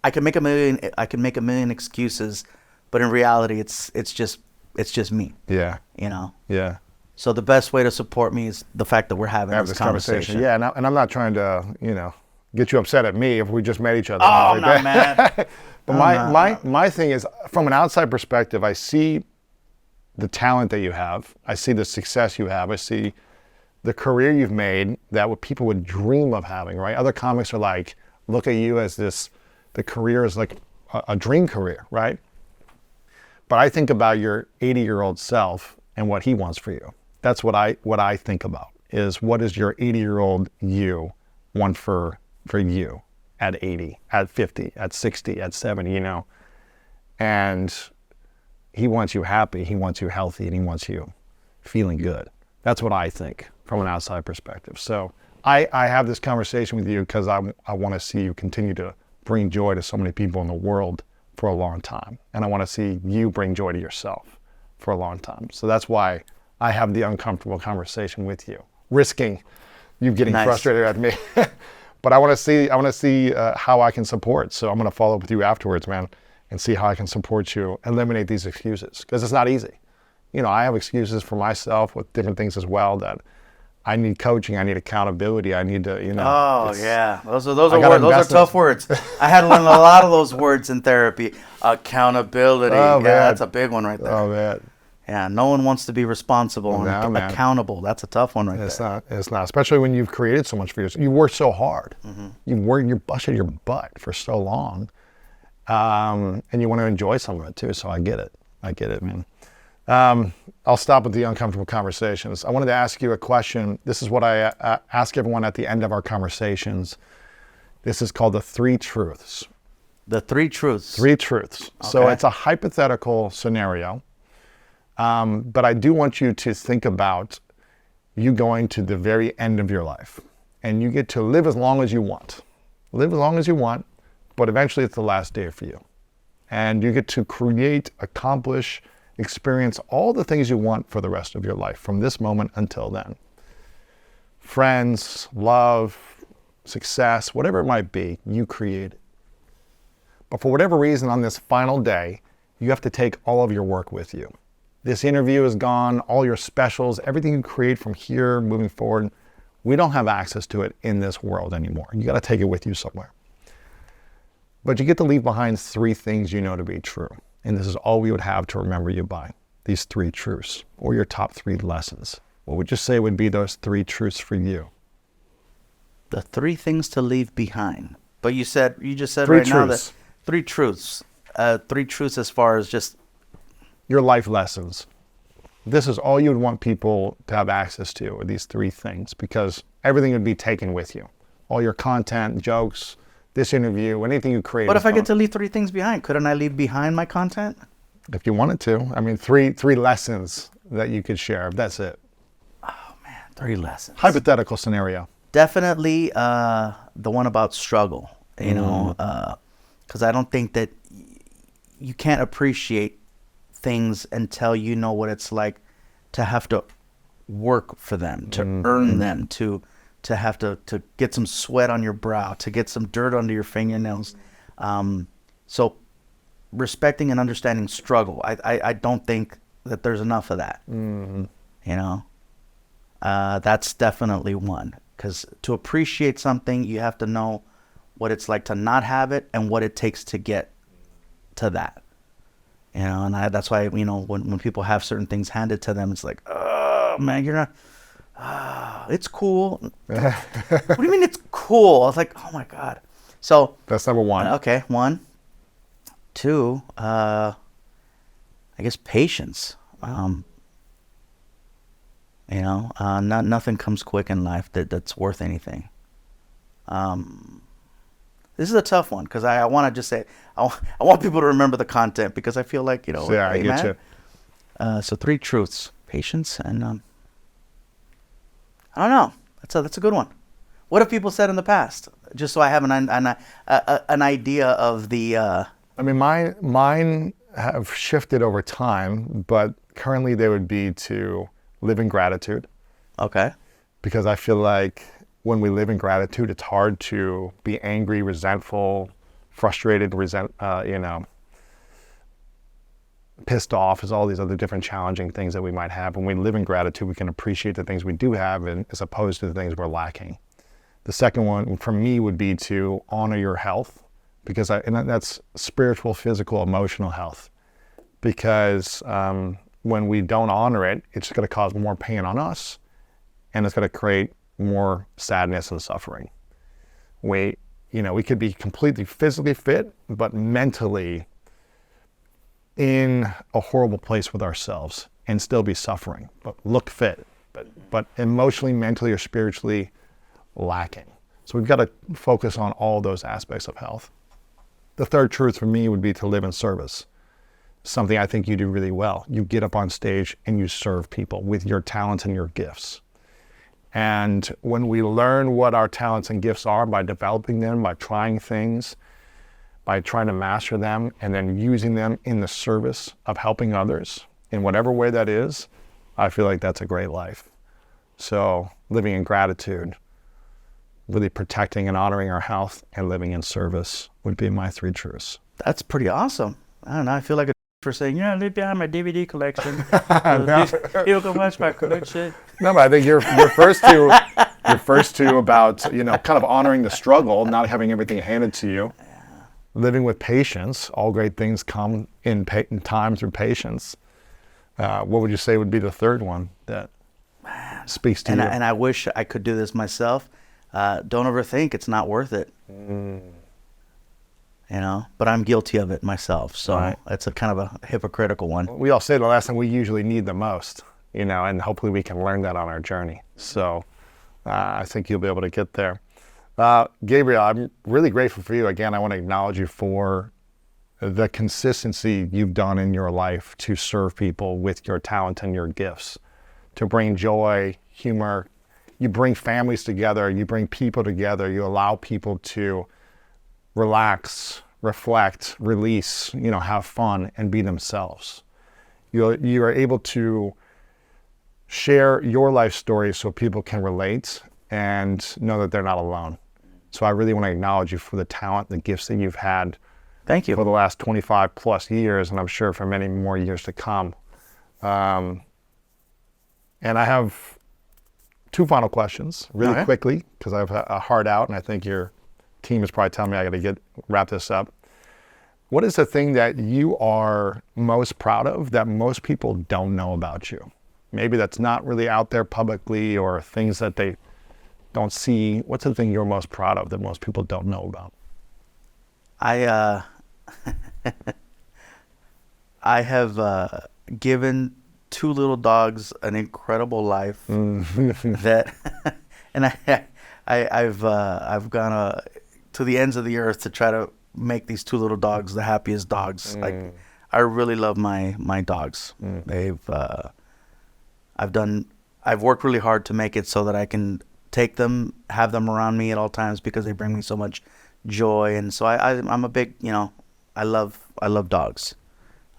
I can make a million. I can make a million excuses, but in reality, it's just me. Yeah. You know. Yeah. So the best way to support me is the fact that we're having Have this this conversation. Yeah, and I'm not trying to, get you upset at me if we just met each other. Oh, like no, that. man. But my thing is, from an outside perspective, I see the talent that you have. I see the success you have. I see the career you've made that what people would dream of having, right? Other comics are like, look at you as this, the career is like a dream career, right? But I think about your 80-year-old self and what he wants for you. That's what I think about, is what does your 80-year-old you want for you at 80, at 50, at 60, at 70, And he wants you happy, he wants you healthy, and he wants you feeling good. That's what I think from an outside perspective. So I have this conversation with you because I want to see you continue to bring joy to so many people in the world for a long time. And I want to see you bring joy to yourself for a long time. So that's why I have the uncomfortable conversation with you, risking you getting frustrated at me. But I want to see how I can support. So I'm going to follow up with you afterwards, man, and see how I can support you, eliminate these excuses, because it's not easy. I have excuses for myself with different things as well, that I need coaching, I need accountability, I need to, Oh yeah, those are words. Those are tough words. I had to learn a lot of those words in therapy. Accountability. Oh, yeah, man. that's a big one right there. Oh man. Yeah, no one wants to be responsible and man. accountable. That's a tough one right It's there. It's not. Especially when you've created so much for yourself. You worked so hard. You busted your butt for so long. And you want to enjoy some of it too. So I get it, man. I'll stop with the uncomfortable conversations. I wanted to ask you a question. This is what I ask everyone at the end of our conversations. This is called the 3 truths. The 3 truths. 3 truths. Okay. So it's a hypothetical scenario. But I do want you to think about you going to the very end of your life, and you get to live as long as you want. Live as long as you want, but eventually it's the last day for you. And you get to create, accomplish, experience all the things you want for the rest of your life from this moment until then. Friends, love, success, whatever it might be, you create it. But for whatever reason, on this final day, you have to take all of your work with you. This interview is gone, all your specials, everything you create from here moving forward, we don't have access to it in this world anymore. You got to take it with you somewhere. But you get to leave behind 3 things you know to be true. And this is all we would have to remember you by, these 3 truths, or your top 3 lessons. What would you say would be those 3 truths for you? The 3 things to leave behind. But you just said 3 right now that truths. 3 truths. 3 truths as far as just Your life lessons. This is all you would want people to have access to, are these 3 things, because everything would be taken with you. All your content, jokes, this interview, anything you create. But if I get to leave 3 things behind, couldn't I leave behind my content? If you wanted to. I mean, 3 lessons that you could share. That's it. Oh man, 3 lessons. Hypothetical scenario. Definitely the one about struggle, because I don't think that you can't appreciate things until you know what it's like to have to work for them, to earn them, to have to get some sweat on your brow, to get some dirt under your fingernails. So respecting and understanding struggle, I don't think that there's enough of that. That's definitely one, because to appreciate something, you have to know what it's like to not have it and what it takes to get to that. And that's why, when people have certain things handed to them, it's like, oh man, you're not, it's cool. What do you mean it's cool? I was like, oh my God. So that's number 1. Okay. 1, 2, I guess patience. Nothing comes quick in life that's worth anything. This is a tough one, because I want to just say, I want people to remember the content, because I feel like, Yeah, I get you. So 3 truths, patience, and I don't know. That's a good one. What have people said in the past? Just so I have an idea of the. I mean, mine have shifted over time, but currently they would be to live in gratitude. Okay. Because I feel like when we live in gratitude, it's hard to be angry, resentful, frustrated, pissed off, is all these other different challenging things that we might have. When we live in gratitude, we can appreciate the things we do have, and as opposed to the things we're lacking. The second one for me would be to honor your health, because that's spiritual, physical, emotional health. Because when we don't honor it, it's going to cause more pain on us, and it's going to create more sadness and suffering. We could be completely physically fit, but mentally in a horrible place with ourselves and still be suffering, but look fit, but emotionally, mentally, or spiritually lacking. So we've got to focus on all those aspects of health. The third truth for me would be to live in service. Something I think you do really well. You get up on stage and you serve people with your talents and your gifts. And when we learn what our talents and gifts are by developing them, by trying things, by trying to master them, and then using them in the service of helping others in whatever way that is, I feel like that's a great life. So living in gratitude, really protecting and honoring our health, and living in service would be my 3 truths. That's pretty awesome. I don't know. I feel like a for saying, yeah, leave behind my DVD collection. You can watch my collection. No, but I think your first two about, kind of honoring the struggle, not having everything handed to you, living with patience. All great things come in time through patience. What would you say would be the third one that speaks to you? And I wish I could do this myself. Don't overthink. It's not worth it. But I'm guilty of it myself. So It's a kind of a hypocritical one. We all say the last thing we usually need the most, and hopefully we can learn that on our journey. So I think you'll be able to get there. Gabriel, I'm really grateful for you. Again, I want to acknowledge you for the consistency you've done in your life to serve people with your talent and your gifts, to bring joy, humor. You bring families together, you bring people together, you allow people to relax, reflect, release, have fun, and be themselves. You are able to share your life story so people can relate and know that they're not alone. So I really want to acknowledge you for the talent, the gifts that you've had. Thank you. For the last 25 plus years, and I'm sure for many more years to come. And I have 2 final questions really quickly, because I have a hard out, and I think your team is probably telling me I got to wrap this up. What is the thing that you are most proud of that most people don't know about you? Maybe that's not really out there publicly, or things that they don't see. What's the thing you're most proud of that most people don't know about? I have given 2 little dogs an incredible life. That, and I've gone to the ends of the earth to try to make these 2 little dogs the happiest dogs. Like, I really love my dogs. I've worked really hard to make it so that I can take them, have them around me at all times, because they bring me so much joy. And so I'm a big, I love dogs.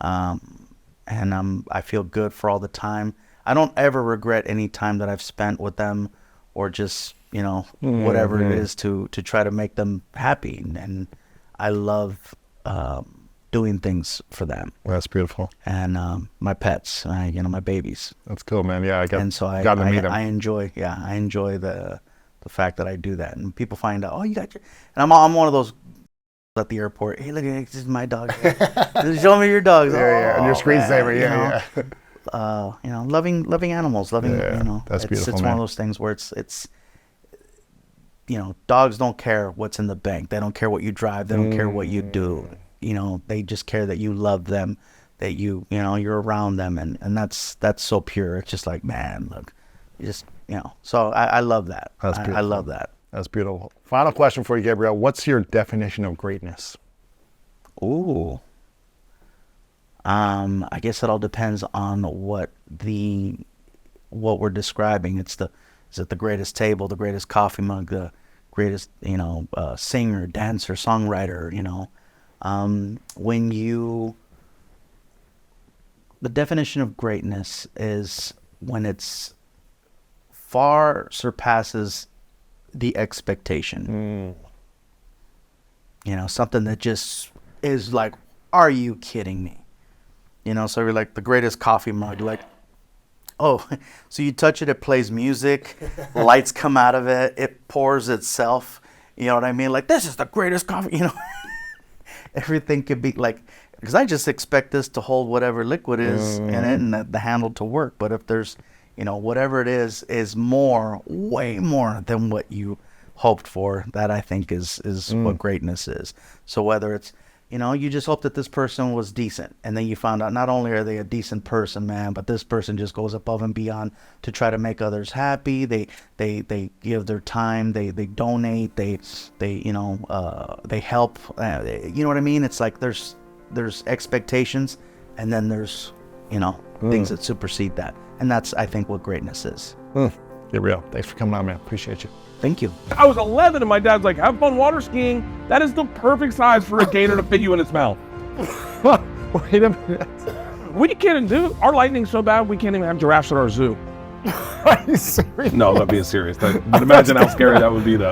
And I feel good for all the time. I don't ever regret any time that I've spent with them, or just, whatever it is to try to make them happy. And I love doing things for them. Well, that's beautiful. And my pets, my babies. That's cool, man. Yeah, and so I enjoy the fact that I do that. And people find out, oh, you got your, and I'm one of those at the airport. Hey, look, this is my dog. Show me your dogs. Yeah. And your screensaver. Loving animals, loving. That's beautiful. It's one of those things where it's. Dogs don't care what's in the bank. They don't care what you drive. They don't care what you do. They just care that you love them, that you're around them, and that's so pure. It's just like, man, look, you just, So I love that. That's beautiful. I love that. That's beautiful. Final question for you, Gabriel. What's your definition of greatness? Ooh. I guess it all depends on what we're describing. Is it the greatest table, the greatest coffee mug, the greatest, singer, dancer, songwriter, the definition of greatness is when it's far surpasses the expectation. You know, something that just is like, are you kidding me? You know, so we're like the greatest coffee mug, like, oh, so you touch it, it plays music, lights come out of it, it pours itself. You know what I mean? Like, this is the greatest coffee, you know. Everything could be like, because I just expect this to hold whatever liquid is in it and the handle to work. But if there's, you know, whatever it is more, way more than what you hoped for, that I think is what greatness is. So whether it's, you know, you just hope that this person was decent, and then you found out not only are they a decent person, man, but this person just goes above and beyond to try to make others happy. They give their time, they donate, they you know, they help. You know what I mean? It's like there's expectations, and then there's, you know, things that supersede that, and that's, I think, what greatness is. Gabriel, thanks for coming on, man. Appreciate you. Thank you. I was 11 and my dad's like, have fun water skiing. That is the perfect size for a gator to fit you in its mouth. Wait a minute. We can't do, our lightning's so bad, we can't even have giraffes at our zoo. Are you serious? No, I'm not being serious. But imagine how scary that would be though.